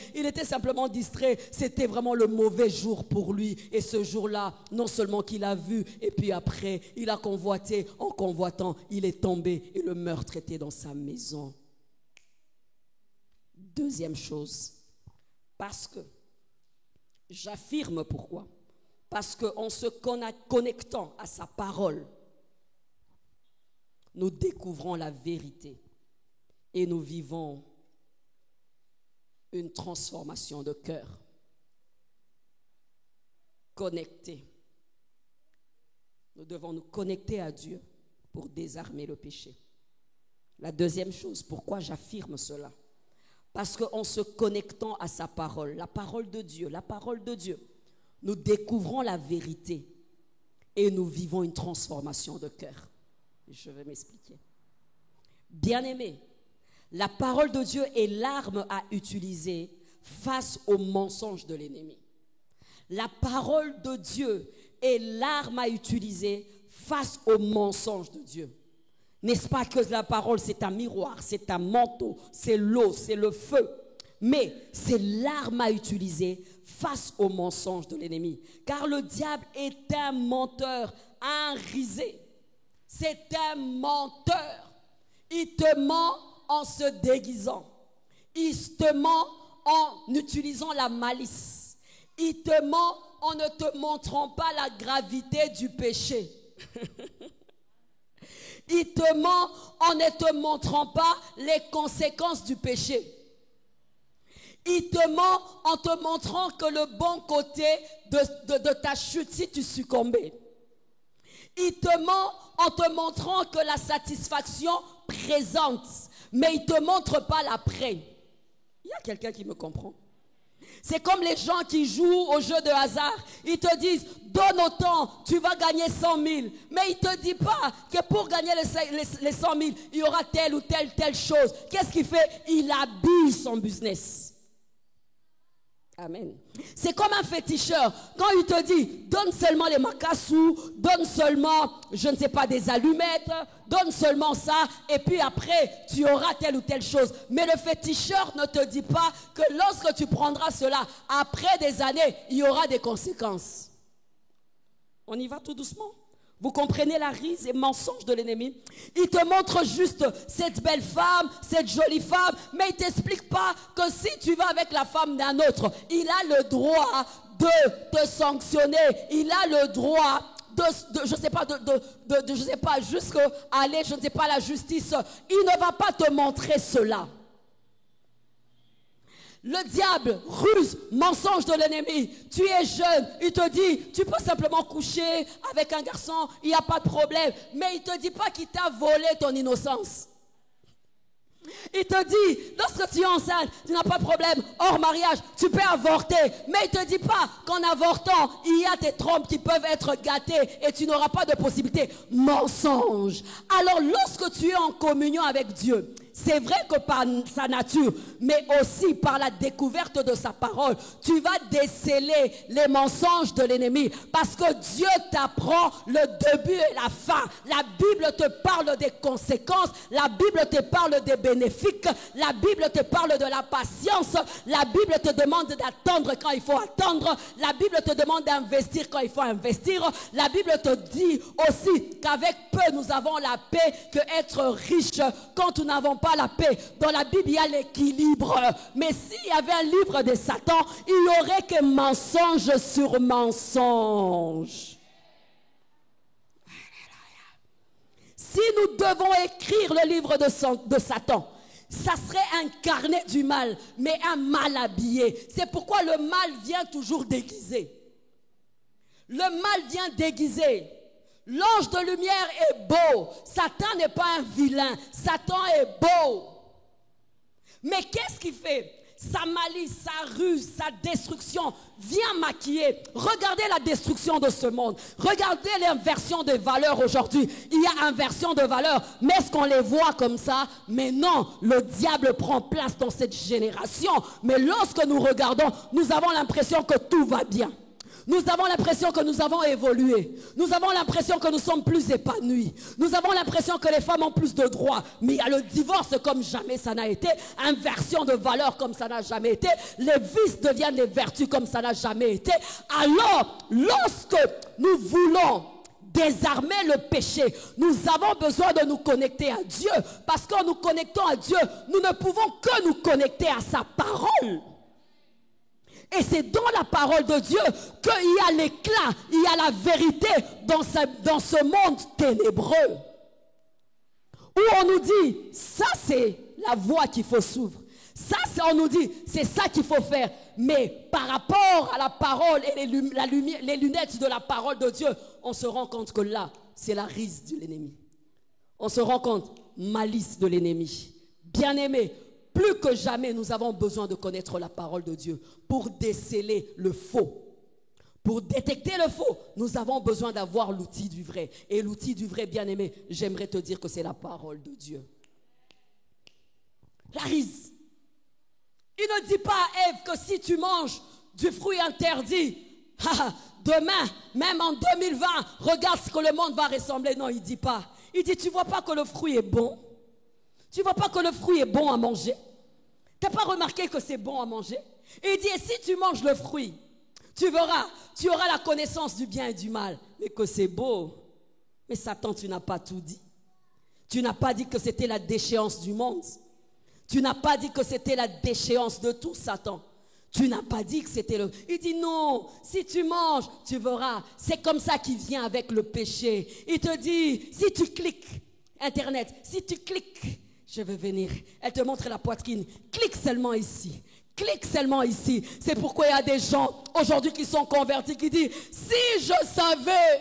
c'était vraiment le mauvais jour pour lui. Et ce jour-là, non seulement qu'il a vu, et puis après, il a convoité, en convoitant, il est tombé et le meurtre était dans sa maison. Deuxième chose, parce que, j'affirme pourquoi, parce qu'en se connectant à sa parole, nous découvrons la vérité et nous vivons une transformation de cœur. Connectés. Nous devons nous connecter à Dieu pour désarmer le péché. La deuxième chose, pourquoi j'affirme cela? Parce qu'en se connectant à sa parole, la parole de Dieu, nous découvrons la vérité et nous vivons une transformation de cœur. Je vais m'expliquer. Bien-aimés, la parole de Dieu est l'arme à utiliser face aux mensonges de l'ennemi. La parole de Dieu est l'arme à utiliser face aux mensonges de Dieu. N'est-ce pas que la parole, c'est un miroir, c'est un manteau, c'est l'eau, c'est le feu. Mais c'est l'arme à utiliser face aux mensonges de l'ennemi. Car le diable est un menteur, un risé. C'est un menteur. Il te ment en se déguisant. Il te ment en utilisant la malice. Il te ment en ne te montrant pas la gravité du péché. Il te ment en ne te montrant pas les conséquences du péché. Il te ment en te montrant que le bon côté de ta chute si tu succombais. Il te ment en te montrant que la satisfaction présente, mais il ne te montre pas l'après. Il y a quelqu'un qui me comprend? C'est comme les gens qui jouent au jeu de hasard. Ils te disent, donne autant, tu vas gagner 100 000. Mais ils ne te disent pas que pour gagner les 100 000, il y aura telle ou telle chose. Qu'est-ce qu'il fait? Il habille son business. Amen. C'est comme un féticheur. Quand il te dit, donne seulement les macassous, donne seulement, je ne sais pas, des allumettes, donne seulement ça, et puis après, tu auras telle ou telle chose. Mais le féticheur ne te dit pas que lorsque tu prendras cela, après des années, il y aura des conséquences. On y va tout doucement. Vous comprenez la ruse et mensonge de l'ennemi? Il te montre juste cette belle femme, cette jolie femme, mais il ne t'explique pas que si tu vas avec la femme d'un autre, il a le droit de te sanctionner. Il a le droit je ne sais pas, jusqu'à aller, je ne sais pas, à la justice. Il ne va pas te montrer cela. Le diable, ruse, mensonge de l'ennemi. Tu es jeune, il te dit, tu peux simplement coucher avec un garçon, il n'y a pas de problème. Mais il ne te dit pas qu'il t'a volé ton innocence. Il te dit, lorsque tu es enceinte, tu n'as pas de problème, hors mariage, tu peux avorter. Mais il ne te dit pas qu'en avortant, il y a tes trompes qui peuvent être gâtées et tu n'auras pas de possibilité. Mensonge. Alors lorsque tu es en communion avec Dieu, c'est vrai que par sa nature, mais aussi par la découverte de sa parole, tu vas déceler les mensonges de l'ennemi. Parce que Dieu t'apprend le début et la fin. La Bible te parle des conséquences. La Bible te parle des bénéfiques. La Bible te parle de la patience. La Bible te demande d'attendre quand il faut attendre. La Bible te demande d'investir quand il faut investir. La Bible te dit aussi qu'avec peu nous avons la paix, que être riche quand nous n'avons pas la paix. Dans la Bible, il y a l'équilibre. Mais s'il y avait un livre de Satan, il n'y aurait que mensonge sur mensonge. Si nous devons écrire le livre de Satan, ça serait un carnet du mal, mais un mal habillé. C'est pourquoi le mal vient toujours déguisé. Le mal vient déguisé. L'ange de lumière est beau. Satan n'est pas un vilain. Satan est beau. Mais qu'est-ce qu'il fait? Sa malice, sa ruse, sa destruction vient maquiller. Regardez la destruction de ce monde. Regardez l'inversion des valeurs aujourd'hui. Il y a inversion de valeurs. Mais est-ce qu'on les voit comme ça? Mais non, le diable prend place dans cette génération. Mais lorsque nous regardons, nous avons l'impression que tout va bien. Nous avons l'impression que nous avons évolué. Nous avons l'impression que nous sommes plus épanouis. Nous avons l'impression que les femmes ont plus de droits. Mais il y a le divorce comme jamais ça n'a été. Inversion de valeurs comme ça n'a jamais été. Les vices deviennent des vertus comme ça n'a jamais été. Alors, lorsque nous voulons désarmer le péché, nous avons besoin de nous connecter à Dieu. Parce qu'en nous connectant à Dieu, nous ne pouvons que nous connecter à sa parole. Et c'est dans la parole de Dieu qu'il y a l'éclat, il y a la vérité dans ce monde ténébreux. Où on nous dit, ça c'est la voie qu'il faut suivre. Ça, on nous dit, c'est ça qu'il faut faire. Mais par rapport à la parole et les lunettes de la parole de Dieu, on se rend compte que là, c'est la ruse de l'ennemi. On se rend compte, malice de l'ennemi. Bien-aimé, plus que jamais, nous avons besoin de connaître la parole de Dieu pour déceler le faux. Pour détecter le faux, nous avons besoin d'avoir l'outil du vrai. Et l'outil du vrai, bien-aimé, j'aimerais te dire que c'est la parole de Dieu. La ruse. Il ne dit pas à Ève que si tu manges du fruit interdit, demain, même en 2020, regarde ce que le monde va ressembler. Non, il ne dit pas. Il dit, tu ne vois pas que le fruit est bon? Tu ne vois pas que le fruit est bon à manger? Tu n'as pas remarqué que c'est bon à manger? Et il dit, et si tu manges le fruit, tu verras, tu auras la connaissance du bien et du mal. Mais que c'est beau. Mais Satan, tu n'as pas tout dit. Tu n'as pas dit que c'était la déchéance du monde. Tu n'as pas dit que c'était la déchéance de tout, Satan. Tu n'as pas dit que c'était le... Il dit non, si tu manges, tu verras. C'est comme ça qu'il vient avec le péché. Il te dit, si tu cliques, Internet, si tu cliques, je vais venir. Elle te montre la poitrine. Clique seulement ici. Clique seulement ici. C'est pourquoi il y a des gens aujourd'hui qui sont convertis qui disent, si je savais,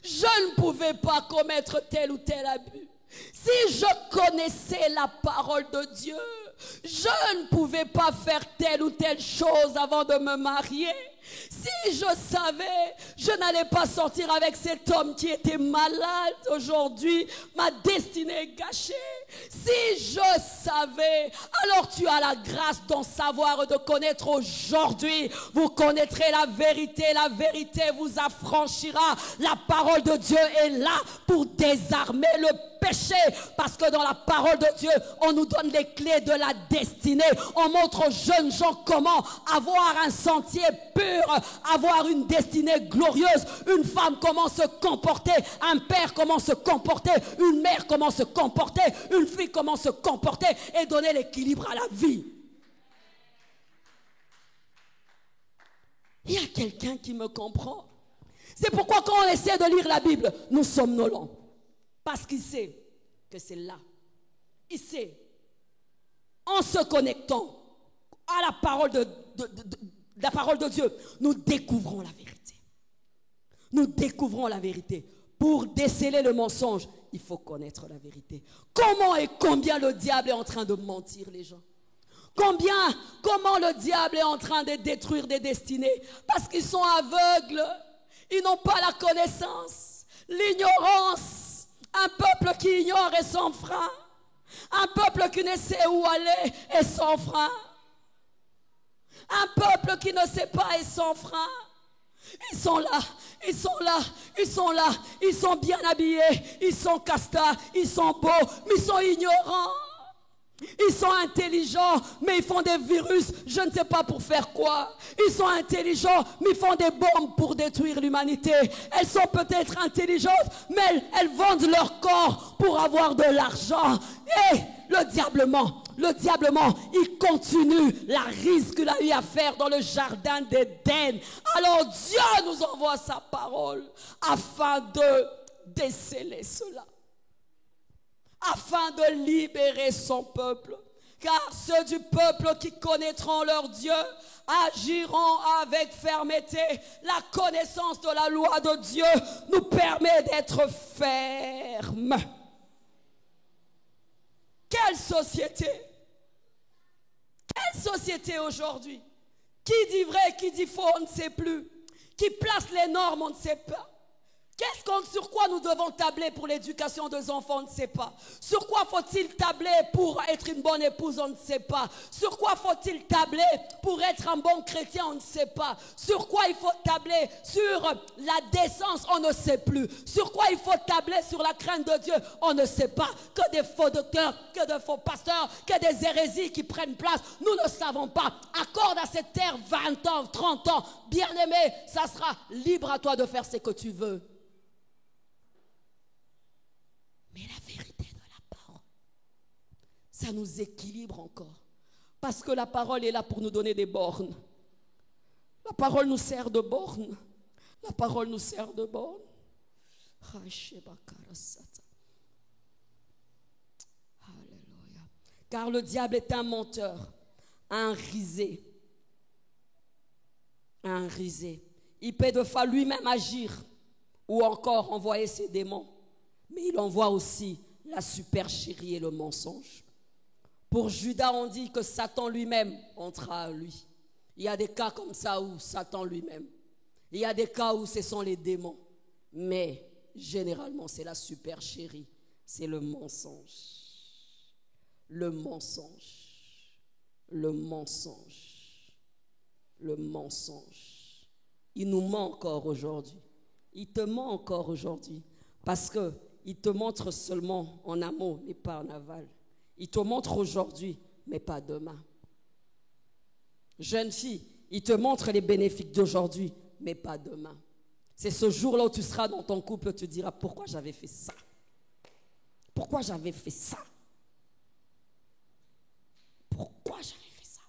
je ne pouvais pas commettre tel ou tel abus. Si je connaissais la parole de Dieu, je ne pouvais pas faire telle ou telle chose avant de me marier. Si je savais, je n'allais pas sortir avec cet homme qui était malade aujourd'hui. Ma destinée est gâchée. Si je savais, alors tu as la grâce d'en savoir et de connaître aujourd'hui. Vous connaîtrez la vérité vous affranchira. La parole de Dieu est là pour désarmer le péché. Parce que dans la parole de Dieu, on nous donne les clés de la destinée. On montre aux jeunes gens comment avoir un sentier pur, avoir une destinée glorieuse, une femme comment se comporter, un père comment se comporter, une mère comment se comporter, une fille comment se comporter et donner l'équilibre à la vie. Il y a quelqu'un qui me comprend. C'est pourquoi quand on essaie de lire la Bible, nous somnolents. Parce qu'il sait que c'est là. Il sait, en se connectant à la parole la parole de Dieu, nous découvrons la vérité. Nous découvrons la vérité. Pour déceler le mensonge, il faut connaître la vérité. Comment et combien le diable est en train de mentir les gens? Comment le diable est en train de détruire des destinées? Parce qu'ils sont aveugles. Ils n'ont pas la connaissance. L'ignorance. Un peuple qui ignore est sans frein. Un peuple qui ne sait où aller est sans frein. Un peuple qui ne sait pas est sans frein. Ils sont là, ils sont bien habillés, ils sont castas, ils sont beaux, mais ils sont ignorants. Ils sont intelligents, mais ils font des virus, je ne sais pas pour faire quoi. Ils sont intelligents, mais ils font des bombes pour détruire l'humanité. Elles sont peut-être intelligentes, mais elles vendent leur corps pour avoir de l'argent. Et le diable ment, il continue la ruse qu'il a eu à faire dans le jardin d'Éden. Alors Dieu nous envoie sa parole afin de déceler cela. Afin de libérer son peuple. car ceux du peuple qui connaîtront leur Dieu agiront avec fermeté. La connaissance de la loi de Dieu nous permet d'être fermes. Quelle société? Quelle société aujourd'hui? Qui dit vrai, qui dit faux, on ne sait plus. Qui place les normes, on ne sait pas. Sur quoi nous devons tabler pour l'éducation des enfants, on ne sait pas. Sur quoi faut-il tabler pour être une bonne épouse, on ne sait pas. Sur quoi faut-il tabler pour être un bon chrétien, on ne sait pas. Sur quoi il faut tabler sur la décence, on ne sait plus. Sur quoi il faut tabler sur la crainte de Dieu, on ne sait pas. Que des faux docteurs, que de faux pasteurs, que des hérésies qui prennent place, nous ne savons pas. Accorde à cette terre 20 ans, 30 ans, bien-aimé, ça sera libre à toi de faire ce que tu veux. Mais la vérité de la parole, ça nous équilibre encore. Parce que la parole est là pour nous donner des bornes. La parole nous sert de borne. La parole nous sert de borne. Alléluia. Car le diable est un menteur, un risé. Un risé. Il peut de fois lui-même agir ou encore envoyer ses démons. Mais il envoie aussi la supercherie et le mensonge. Pour Judas, on dit que Satan lui-même entra à lui. Il y a des cas comme ça où Satan lui-même. Il y a des cas où ce sont les démons. Mais généralement, c'est la supercherie. C'est le mensonge. Le mensonge. Le mensonge. Le mensonge. Il nous ment encore aujourd'hui. Il te ment encore aujourd'hui. Parce que il te montre seulement en amont, mais pas en aval. Il te montre aujourd'hui, mais pas demain. Jeune fille, il te montre les bénéfices d'aujourd'hui, mais pas demain. C'est ce jour-là où tu seras dans ton couple, tu diras, pourquoi j'avais fait ça? Pourquoi j'avais fait ça? Pourquoi j'avais fait ça?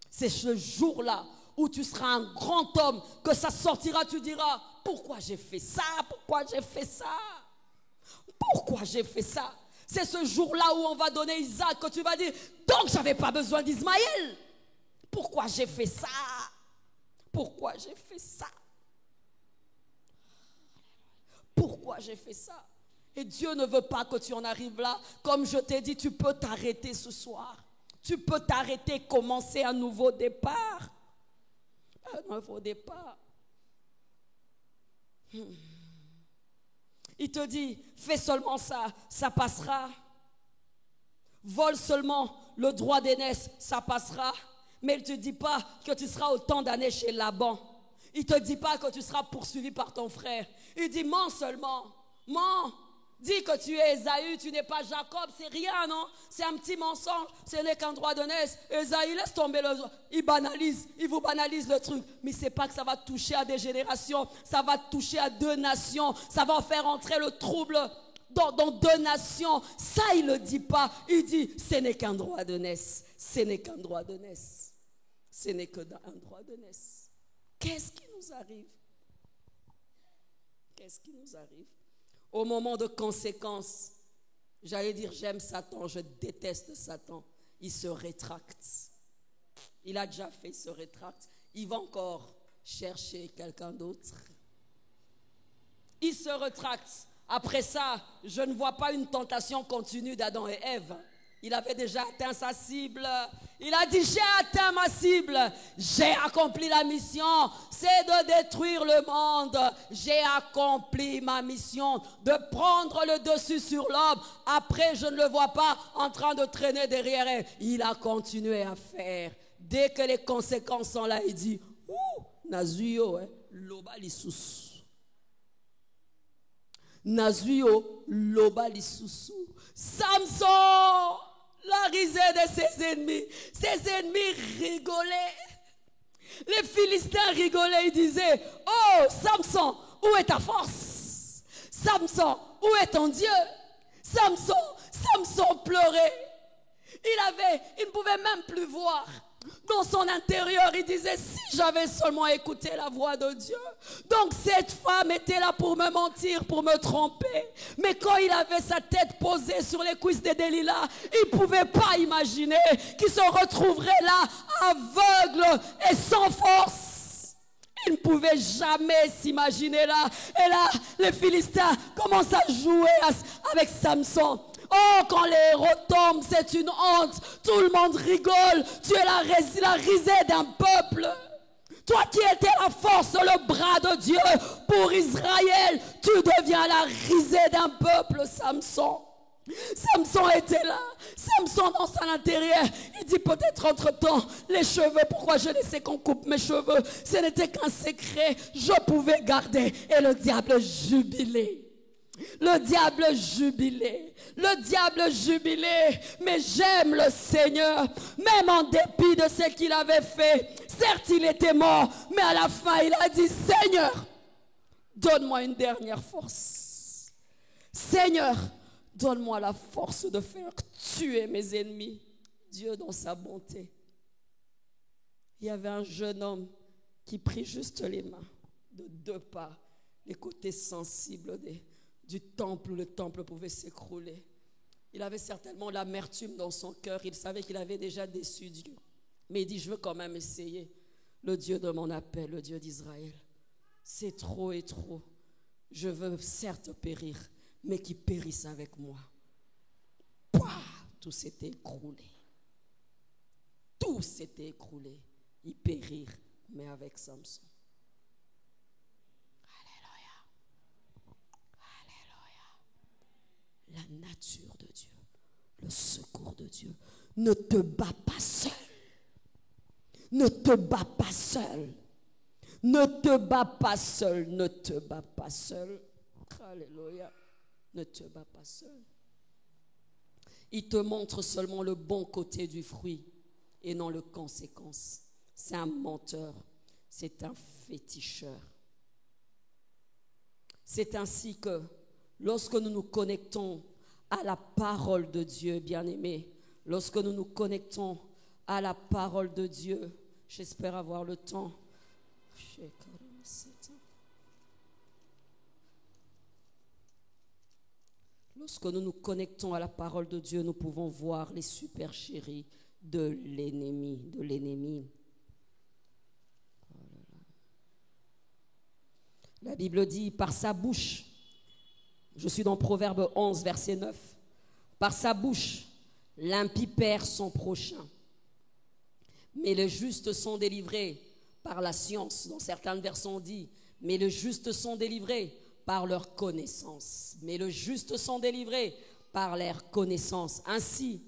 C'est ce jour-là où tu seras un grand homme, que ça sortira, tu diras, pourquoi j'ai fait ça? Pourquoi j'ai fait ça? Pourquoi j'ai fait ça? C'est ce jour-là où on va donner Isaac, que tu vas dire, donc j'avais pas besoin d'Ismaël. Pourquoi j'ai fait ça? Pourquoi j'ai fait ça? Pourquoi j'ai fait ça? Et Dieu ne veut pas que tu en arrives là. Comme je t'ai dit, tu peux t'arrêter ce soir. Tu peux t'arrêter, commencer un nouveau départ. Un nouveau départ. Il te dit, fais seulement ça, ça passera. Vole seulement le droit d'aînesse, ça passera. Mais il ne te dit pas que tu seras autant d'années chez Laban. Il ne te dit pas que tu seras poursuivi par ton frère. Il dit, mens seulement, mens. Dis que tu es Ésaü, tu n'es pas Jacob, c'est rien, non? C'est un petit mensonge, ce n'est qu'un droit d'aînesse. Ésaü, laisse tomber le... Il vous banalise le truc. Mais c'est pas que ça va toucher à des générations, ça va toucher à 2 nations, ça va faire entrer le trouble dans 2 nations. Ça, il ne le dit pas. Il dit, ce n'est qu'un droit d'aînesse. Ce n'est qu'un droit d'aînesse. Ce n'est qu'un droit d'aînesse. Qu'est-ce qui nous arrive? Qu'est-ce qui nous arrive? Au moment de conséquences, j'allais dire j'aime Satan, je déteste Satan. Il se rétracte. Il a déjà fait, il se rétracte. Il va encore chercher quelqu'un d'autre. Il se rétracte. Après ça, je ne vois pas une tentation continue d'Adam et Ève. Il avait déjà atteint sa cible. Il a dit, j'ai atteint ma cible. J'ai accompli la mission. C'est de détruire le monde. J'ai accompli ma mission de prendre le dessus sur l'homme. Après, je ne le vois pas en train de traîner derrière elle. Il a continué à faire. Dès que les conséquences sont là, il dit, ouh, Nazuyo, loba lisusu. Nazuyo, loba lisusu. Samson, la risée de ses ennemis. Ses ennemis rigolaient. Les Philistins rigolaient. Ils disaient, oh Samson, où est ta force? Samson, où est ton Dieu? Samson pleurait. Il ne pouvait même plus voir. Dans son intérieur, il disait, si j'avais seulement écouté la voix de Dieu. Donc cette femme était là pour me mentir, pour me tromper. Mais quand il avait sa tête posée sur les cuisses de Delilah, il ne pouvait pas imaginer qu'il se retrouverait là, aveugle et sans force. Il ne pouvait jamais s'imaginer là. Et là, les Philistins commencent à jouer avec Samson. Oh, quand les héros tombent, c'est une honte. Tout le monde rigole. Tu es la risée d'un peuple. Toi qui étais la force, le bras de Dieu pour Israël, tu deviens la risée d'un peuple, Samson. Samson était là. Samson dans son intérieur. Il dit peut-être entre-temps, les cheveux, pourquoi je laissais qu'on coupe mes cheveux? Ce n'était qu'un secret. Je pouvais garder. Et le diable jubilait. Le diable jubilait, le diable jubilait, mais j'aime le Seigneur, même en dépit de ce qu'il avait fait. Certes, il était mort, mais à la fin, il a dit, Seigneur, donne-moi une dernière force. Seigneur, donne-moi la force de faire tuer mes ennemis. Dieu dans sa bonté. Il y avait un jeune homme qui prit juste les mains de 2 pas, les côtés sensibles du temple où le temple pouvait s'écrouler. Il avait certainement l'amertume dans son cœur. Il savait qu'il avait déjà déçu Dieu. Mais il dit, je veux quand même essayer. Le Dieu de mon appel, le Dieu d'Israël. C'est trop et trop. Je veux certes périr, mais qu'il périsse avec moi. Pouah, tout s'était écroulé. Tout s'était écroulé. Ils périrent, mais avec Samson. La nature de Dieu, le secours de Dieu. Ne te bats pas seul. Ne te bats pas seul. Ne te bats pas seul. Ne te bats pas seul. Alléluia. Ne te bats pas seul. Il te montre seulement le bon côté du fruit et non les conséquences. C'est un menteur. C'est un féticheur. C'est ainsi que lorsque nous nous connectons à la parole de Dieu, bien-aimés, lorsque nous nous connectons à la parole de Dieu, j'espère avoir le temps. Lorsque nous nous connectons à la parole de Dieu, nous pouvons voir les supercheries de l'ennemi. La Bible dit, par sa bouche, je suis dans Proverbe 11, verset 9. Par sa bouche, l'impie perd son prochain. Mais les justes sont délivrés par la science. Dans certaines versions, on dit, mais les justes sont délivrés par leur connaissance. Mais les justes sont délivrés par leur connaissance. Ainsi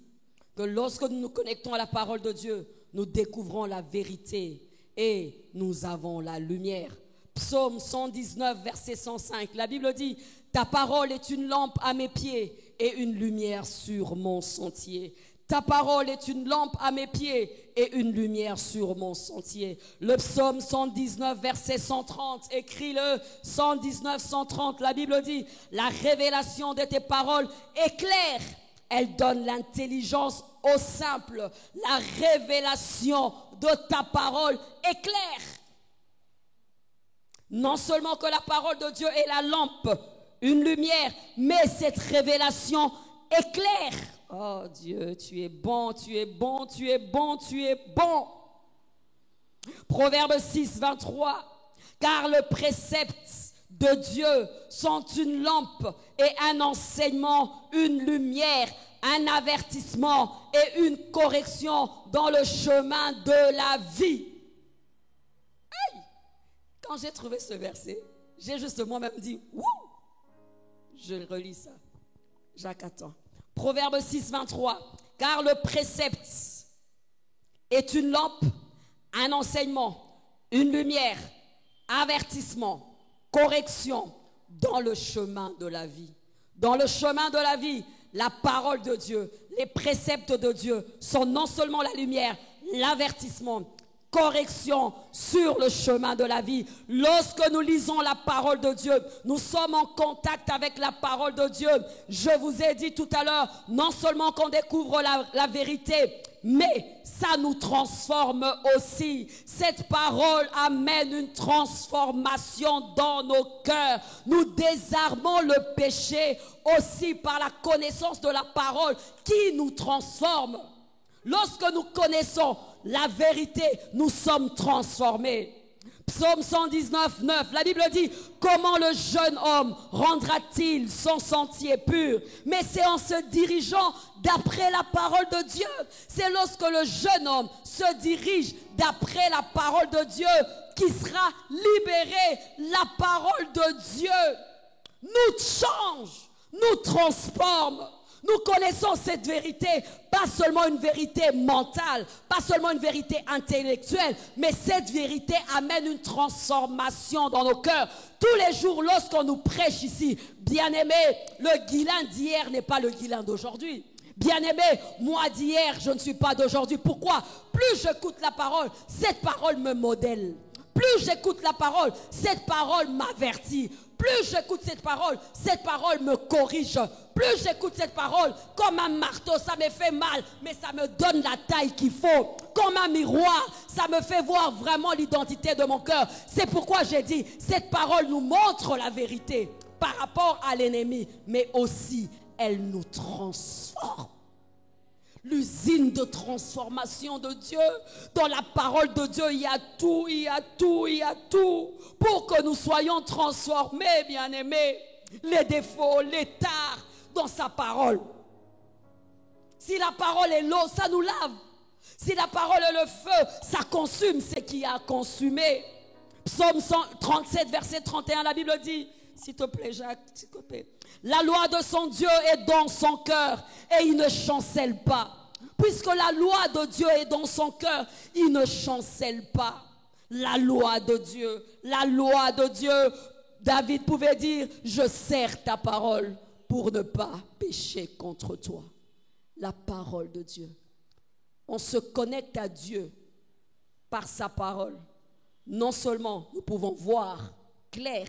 que lorsque nous nous connectons à la parole de Dieu, nous découvrons la vérité et nous avons la lumière. Psaume 119, verset 105. La Bible dit, ta parole est une lampe à mes pieds et une lumière sur mon sentier. Ta parole est une lampe à mes pieds et une lumière sur mon sentier. Le psaume 119, verset 130, écris-le, 119, 130, la Bible dit, la révélation de tes paroles est claire. Elle donne l'intelligence aux simples. La révélation de ta parole est claire. Non seulement que la parole de Dieu est la lampe, une lumière, mais cette révélation est claire. Oh Dieu, tu es bon, tu es bon, tu es bon, tu es bon. Proverbe 6, 23. Car le précepte de Dieu sont une lampe et un enseignement, une lumière, un avertissement et une correction dans le chemin de la vie. Hey! Quand j'ai trouvé ce verset, j'ai juste moi-même dit, wouh! Je relis ça. Jacques attend. Proverbe 6, 23. Car le précepte est une lampe, un enseignement, une lumière, avertissement, correction dans le chemin de la vie. Dans le chemin de la vie, la parole de Dieu, les préceptes de Dieu sont non seulement la lumière, l'avertissement, correction sur le chemin de la vie. Lorsque nous lisons la parole de Dieu, nous sommes en contact avec la parole de Dieu. Je vous ai dit tout à l'heure, non seulement qu'on découvre la vérité, mais ça nous transforme aussi. Cette parole amène une transformation dans nos cœurs. Nous désarmons le péché aussi par la connaissance de la parole qui nous transforme. Lorsque nous connaissons la vérité, nous sommes transformés. Psaume 119, 9, la Bible dit, comment le jeune homme rendra-t-il son sentier pur? Mais c'est en se dirigeant d'après la parole de Dieu. C'est lorsque le jeune homme se dirige d'après la parole de Dieu qu'il sera libéré. La parole de Dieu nous change, nous transforme. Nous connaissons cette vérité, pas seulement une vérité mentale, pas seulement une vérité intellectuelle, mais cette vérité amène une transformation dans nos cœurs. Tous les jours, lorsqu'on nous prêche ici, bien-aimé, le Guilain d'hier n'est pas le Guilain d'aujourd'hui. Bien-aimé, moi d'hier, je ne suis pas d'aujourd'hui. Pourquoi? Plus j'écoute la parole, cette parole me modèle. Plus j'écoute la parole, cette parole m'avertit. Plus j'écoute cette parole me corrige. Plus j'écoute cette parole, comme un marteau, ça me fait mal, mais ça me donne la taille qu'il faut. Comme un miroir, ça me fait voir vraiment l'identité de mon cœur. C'est pourquoi j'ai dit, cette parole nous montre la vérité par rapport à l'ennemi, mais aussi, elle nous transforme. L'usine de transformation de Dieu. Dans la parole de Dieu, il y a tout, il y a tout, il y a tout. Pour que nous soyons transformés, bien-aimés. Les défauts, les tares dans sa parole. Si la parole est l'eau, ça nous lave. Si la parole est le feu, ça consume ce qui a consumé. Psaume 137, verset 31, la Bible dit, s'il te plaît Jacques, s'il te plaît. La loi de son Dieu est dans son cœur et il ne chancelle pas. Puisque la loi de Dieu est dans son cœur, il ne chancelle pas. La loi de Dieu, la loi de Dieu. David pouvait dire, je sers ta parole pour ne pas pécher contre toi. La parole de Dieu. On se connecte à Dieu par sa parole. Non seulement nous pouvons voir clair,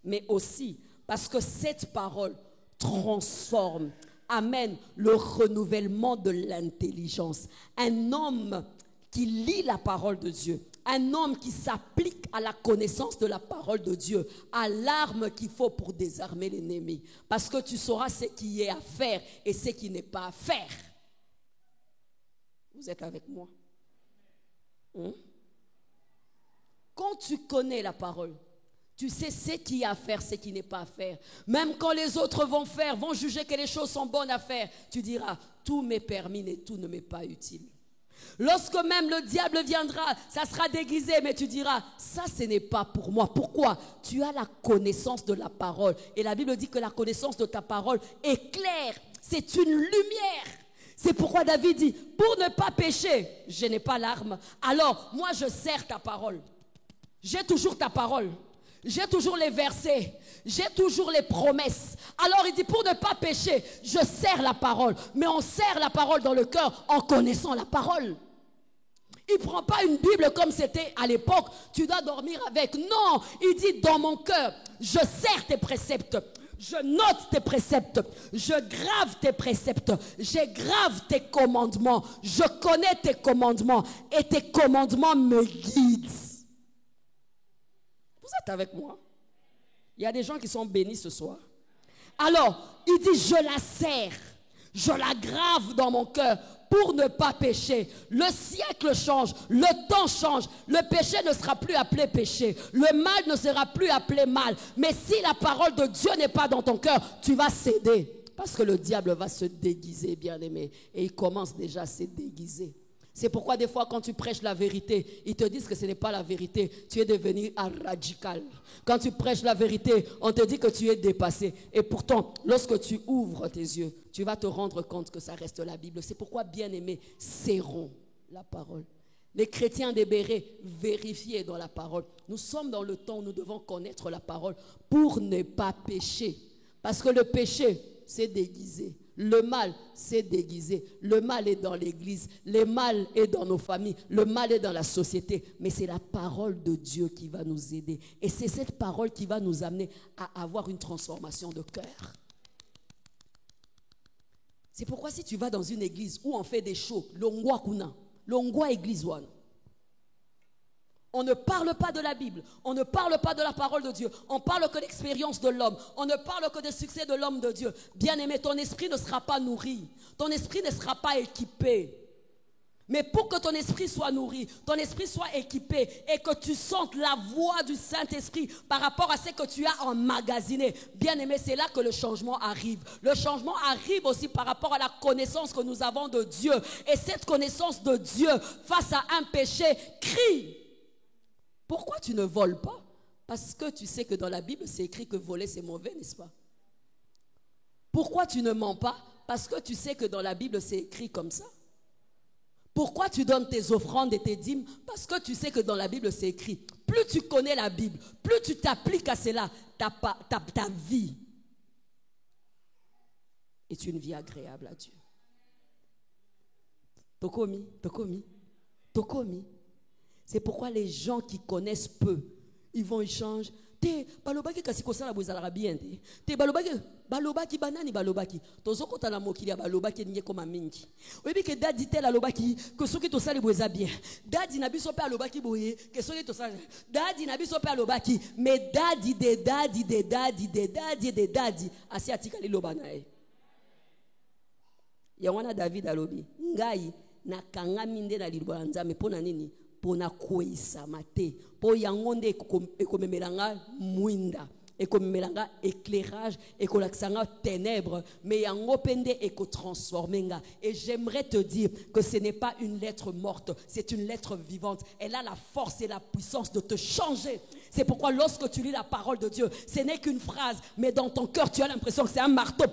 mais aussi parce que cette parole transforme, amène le renouvellement de l'intelligence. Un homme qui lit la parole de Dieu, un homme qui s'applique à la connaissance de la parole de Dieu, a l'arme qu'il faut pour désarmer l'ennemi. Parce que tu sauras ce qui est à faire et ce qui n'est pas à faire. Vous êtes avec moi? Quand tu connais la parole, tu sais ce qui est à faire, ce qui n'est pas à faire. Même quand les autres vont juger que les choses sont bonnes à faire, tu diras, tout m'est permis et tout ne m'est pas utile. Lorsque même le diable viendra, ça sera déguisé, mais tu diras, ça ce n'est pas pour moi. Pourquoi? Tu as la connaissance de la parole. Et la Bible dit que la connaissance de ta parole est claire. C'est une lumière. C'est pourquoi David dit, pour ne pas pécher, je n'ai pas l'arme. Alors, moi je sers ta parole. J'ai toujours ta parole. J'ai toujours les versets, j'ai toujours les promesses. Alors il dit, pour ne pas pécher, je sers la parole. Mais on sert la parole dans le cœur en connaissant la parole. Il ne prend pas une Bible comme c'était à l'époque, tu dois dormir avec. Non, il dit, dans mon cœur, je sers tes préceptes. Je note tes préceptes, je grave tes préceptes, je grave tes commandements. Je connais tes commandements et tes commandements me guident. Vous êtes avec moi? Il y a des gens qui sont bénis ce soir. Alors, il dit, je la sers, je la grave dans mon cœur pour ne pas pécher. Le siècle change, le temps change, le péché ne sera plus appelé péché, le mal ne sera plus appelé mal. Mais si la parole de Dieu n'est pas dans ton cœur, tu vas céder. Parce que le diable va se déguiser, bien-aimé. Et il commence déjà à se déguiser. C'est pourquoi des fois quand tu prêches la vérité, ils te disent que ce n'est pas la vérité. Tu es devenu un radical. Quand tu prêches la vérité, on te dit que tu es dépassé. Et pourtant, lorsque tu ouvres tes yeux, tu vas te rendre compte que ça reste la Bible. C'est pourquoi, bien-aimés, serrons la parole. Les chrétiens des bérets, vérifiez dans la parole. Nous sommes dans le temps où nous devons connaître la parole pour ne pas pécher. Parce que le péché, c'est déguisé. Le mal, c'est déguisé. Le mal est dans l'église. Le mal est dans nos familles. Le mal est dans la société. Mais c'est la parole de Dieu qui va nous aider. Et c'est cette parole qui va nous amener à avoir une transformation de cœur. C'est pourquoi si tu vas dans une église où on fait des shows, l'ongwa église one, on ne parle pas de la Bible, on ne parle pas de la parole de Dieu, on parle que d'expérience de l'homme, on ne parle que des succès de l'homme de Dieu. Bien-aimé, ton esprit ne sera pas nourri, ton esprit ne sera pas équipé. Mais pour que ton esprit soit nourri, ton esprit soit équipé et que tu sentes la voix du Saint-Esprit par rapport à ce que tu as emmagasiné, bien-aimé, c'est là que le changement arrive. Le changement arrive aussi par rapport à la connaissance que nous avons de Dieu. Et cette connaissance de Dieu face à un péché crie. Pourquoi tu ne voles pas? Parce que tu sais que dans la Bible, c'est écrit que voler, c'est mauvais, n'est-ce pas? Pourquoi tu ne mens pas? Parce que tu sais que dans la Bible, c'est écrit comme ça. Pourquoi tu donnes tes offrandes et tes dîmes? Parce que tu sais que dans la Bible, c'est écrit. Plus tu connais la Bible, plus tu t'appliques à cela, ta vie est une vie agréable à Dieu. Tokomi. C'est pourquoi les gens qui connaissent peu, ils vont échanger. Te balobaki kasi kosala bozala bien te balobaki banani balobaki tozoko tala mokili ya balobaki nye koma mingi oyebi ke dadi tel alobaki que soki tosali boza bien dadi na biso pe alobaki boye que soki tosali dadi na biso pe alobaki mais dadi de dadi asi atikali loba na ye ya wana David alobi ngai nakanga minde na liloba nzambe pona nini pona koisa mate po yangonde ekomemelanga mwinda ekomemelanga éclairage ekolakisanga ténèbres mais yango pende ekotransformenga. Et j'aimerais te dire que ce n'est pas une lettre morte, c'est une lettre vivante. Elle a la force et la puissance de te changer. C'est pourquoi lorsque tu lis la parole de Dieu, ce n'est qu'une phrase, mais dans ton cœur tu as l'impression que c'est un marteau.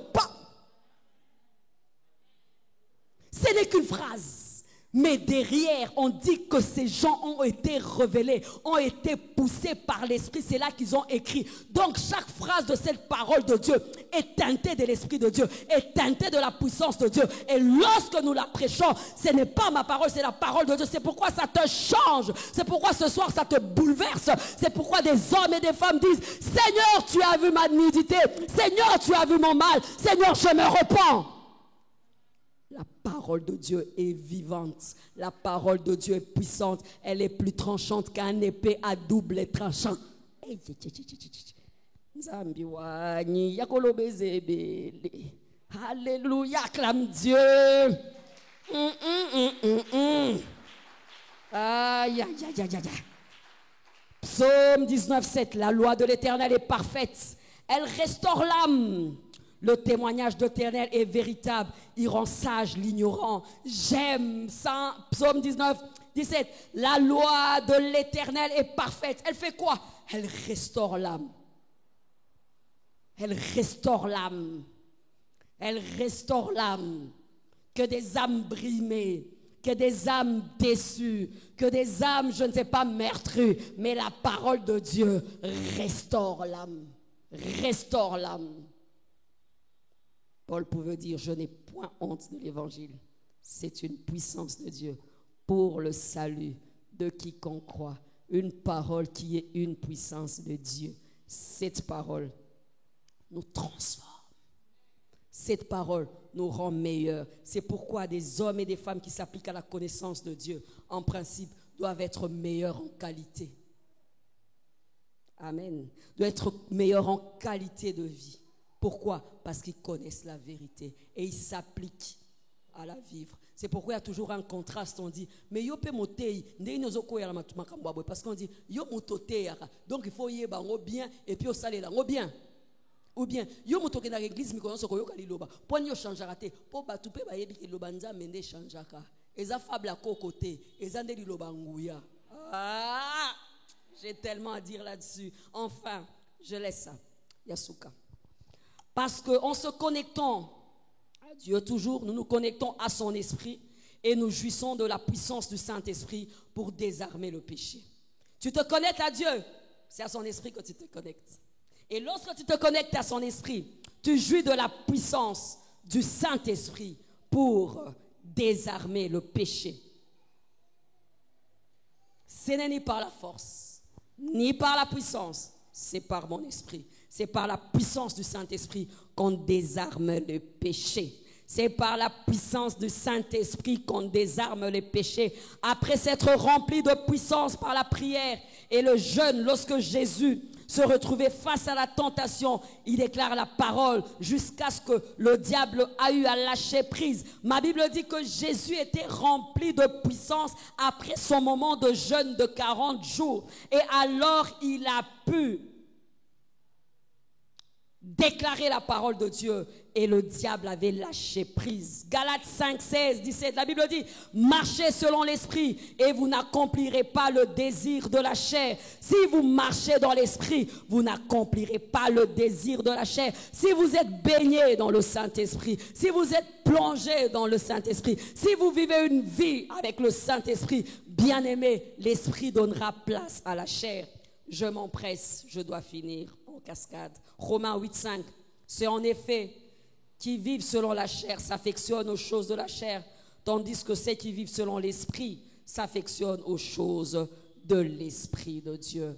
Ce n'est qu'une phrase. Mais derrière, on dit que ces gens ont été révélés, ont été poussés par l'Esprit. C'est là qu'ils ont écrit. Donc, chaque phrase de cette parole de Dieu est teintée de l'Esprit de Dieu, est teintée de la puissance de Dieu. Et lorsque nous la prêchons, ce n'est pas ma parole, c'est la parole de Dieu. C'est pourquoi ça te change. C'est pourquoi ce soir, ça te bouleverse. C'est pourquoi des hommes et des femmes disent, Seigneur, tu as vu ma nudité. Seigneur, tu as vu mon mal. Seigneur, je me repens. La parole de Dieu est vivante. La parole de Dieu est puissante. Elle est plus tranchante qu'un épée à double tranchant. Alléluia, acclame Dieu. Aïe, aïe, aïe, aïe, aïe. Psaume 19:7. La loi de l'Éternel est parfaite. Elle restaure l'âme. Le témoignage de l'Éternel est véritable. Il rend sage l'ignorant. J'aime ça. Psaume 19:17. La loi de l'Éternel est parfaite. Elle fait quoi? Elle restaure l'âme. Elle restaure l'âme. Elle restaure l'âme. Que des âmes brimées, que des âmes déçues, que des âmes, je ne sais pas, meurtries. Mais la parole de Dieu restaure l'âme. Restaure l'âme. Paul pouvait dire, je n'ai point honte de l'évangile. C'est une puissance de Dieu pour le salut de quiconque croit. Une parole qui est une puissance de Dieu. Cette parole nous transforme. Cette parole nous rend meilleurs. C'est pourquoi des hommes et des femmes qui s'appliquent à la connaissance de Dieu, en principe, doivent être meilleurs en qualité. Amen. Doivent être meilleurs en qualité de vie. Pourquoi? Parce qu'ils connaissent la vérité et ils s'appliquent à la vivre. C'est pourquoi il y a toujours un contraste. On dit, mais yo pe motei, parce qu'on dit, yo motote, donc il faut y aller bien et puis au salé bien. Ou bien, yo motoke dans l'église, mais qu'on se koyoka liloba. Point yo changera te, po batupe ba yebi liloba nza mende changeaka. Eza fable à côté, eza nde liloba nguya. Ah, j'ai tellement à dire là-dessus. Enfin, je laisse ça. Yasuka. Parce qu'en se connectant à Dieu toujours, nous nous connectons à son esprit et nous jouissons de la puissance du Saint-Esprit pour désarmer le péché. Tu te connectes à Dieu, c'est à son esprit que tu te connectes. Et lorsque tu te connectes à son esprit, tu jouis de la puissance du Saint-Esprit pour désarmer le péché. Ce n'est ni par la force, ni par la puissance, c'est par mon esprit. C'est par la puissance du Saint-Esprit qu'on désarme le péché. C'est par la puissance du Saint-Esprit qu'on désarme les péchés. Après s'être rempli de puissance par la prière et le jeûne, lorsque Jésus se retrouvait face à la tentation, il déclare la parole jusqu'à ce que le diable a eu à lâcher prise. Ma Bible dit que Jésus était rempli de puissance après son moment de jeûne de 40 jours. Et alors il a pu déclarer la parole de Dieu et le diable avait lâché prise. Galates 5, 16, 17, la Bible dit: marchez selon l'esprit et vous n'accomplirez pas le désir de la chair. Si vous marchez dans l'esprit, vous n'accomplirez pas le désir de la chair. Si vous êtes baigné dans le Saint-Esprit, si vous êtes plongé dans le Saint-Esprit, si vous vivez une vie avec le Saint-Esprit, bien aimé, l'esprit donnera place à la chair. Je m'empresse, je dois finir en cascade. Romains 8, 5. C'est en effet qui vivent selon la chair s'affectionnent aux choses de la chair, tandis que ceux qui vivent selon l'esprit s'affectionnent aux choses de l'esprit de Dieu.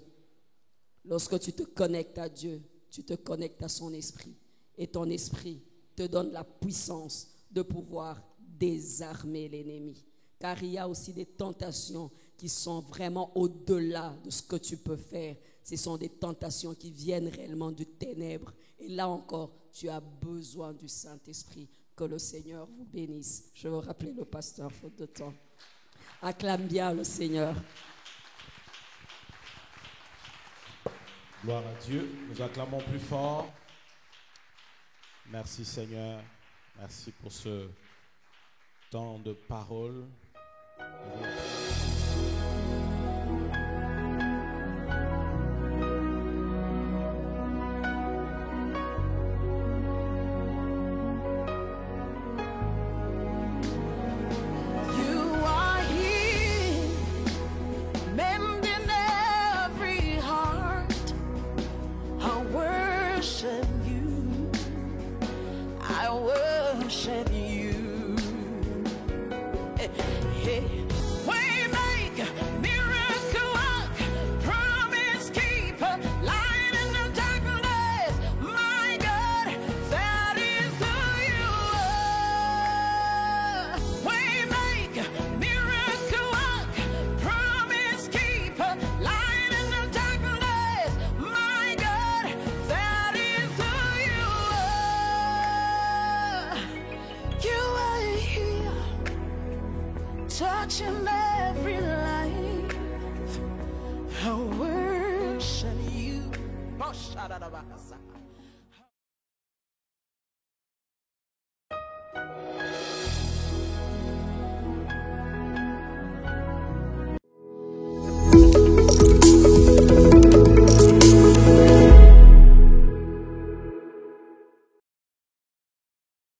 Lorsque tu te connectes à Dieu, tu te connectes à son esprit. Et ton esprit te donne la puissance de pouvoir désarmer l'ennemi. Car il y a aussi des tentations qui sont vraiment au-delà de ce que tu peux faire. Ce sont des tentations qui viennent réellement du ténèbre. Et là encore, tu as besoin du Saint-Esprit. Que le Seigneur vous bénisse. Je veux rappeler le pasteur, faute de temps. Acclame bien le Seigneur. Gloire à Dieu. Nous acclamons plus fort. Merci Seigneur. Merci pour ce temps de parole. Touching every life, I worship you.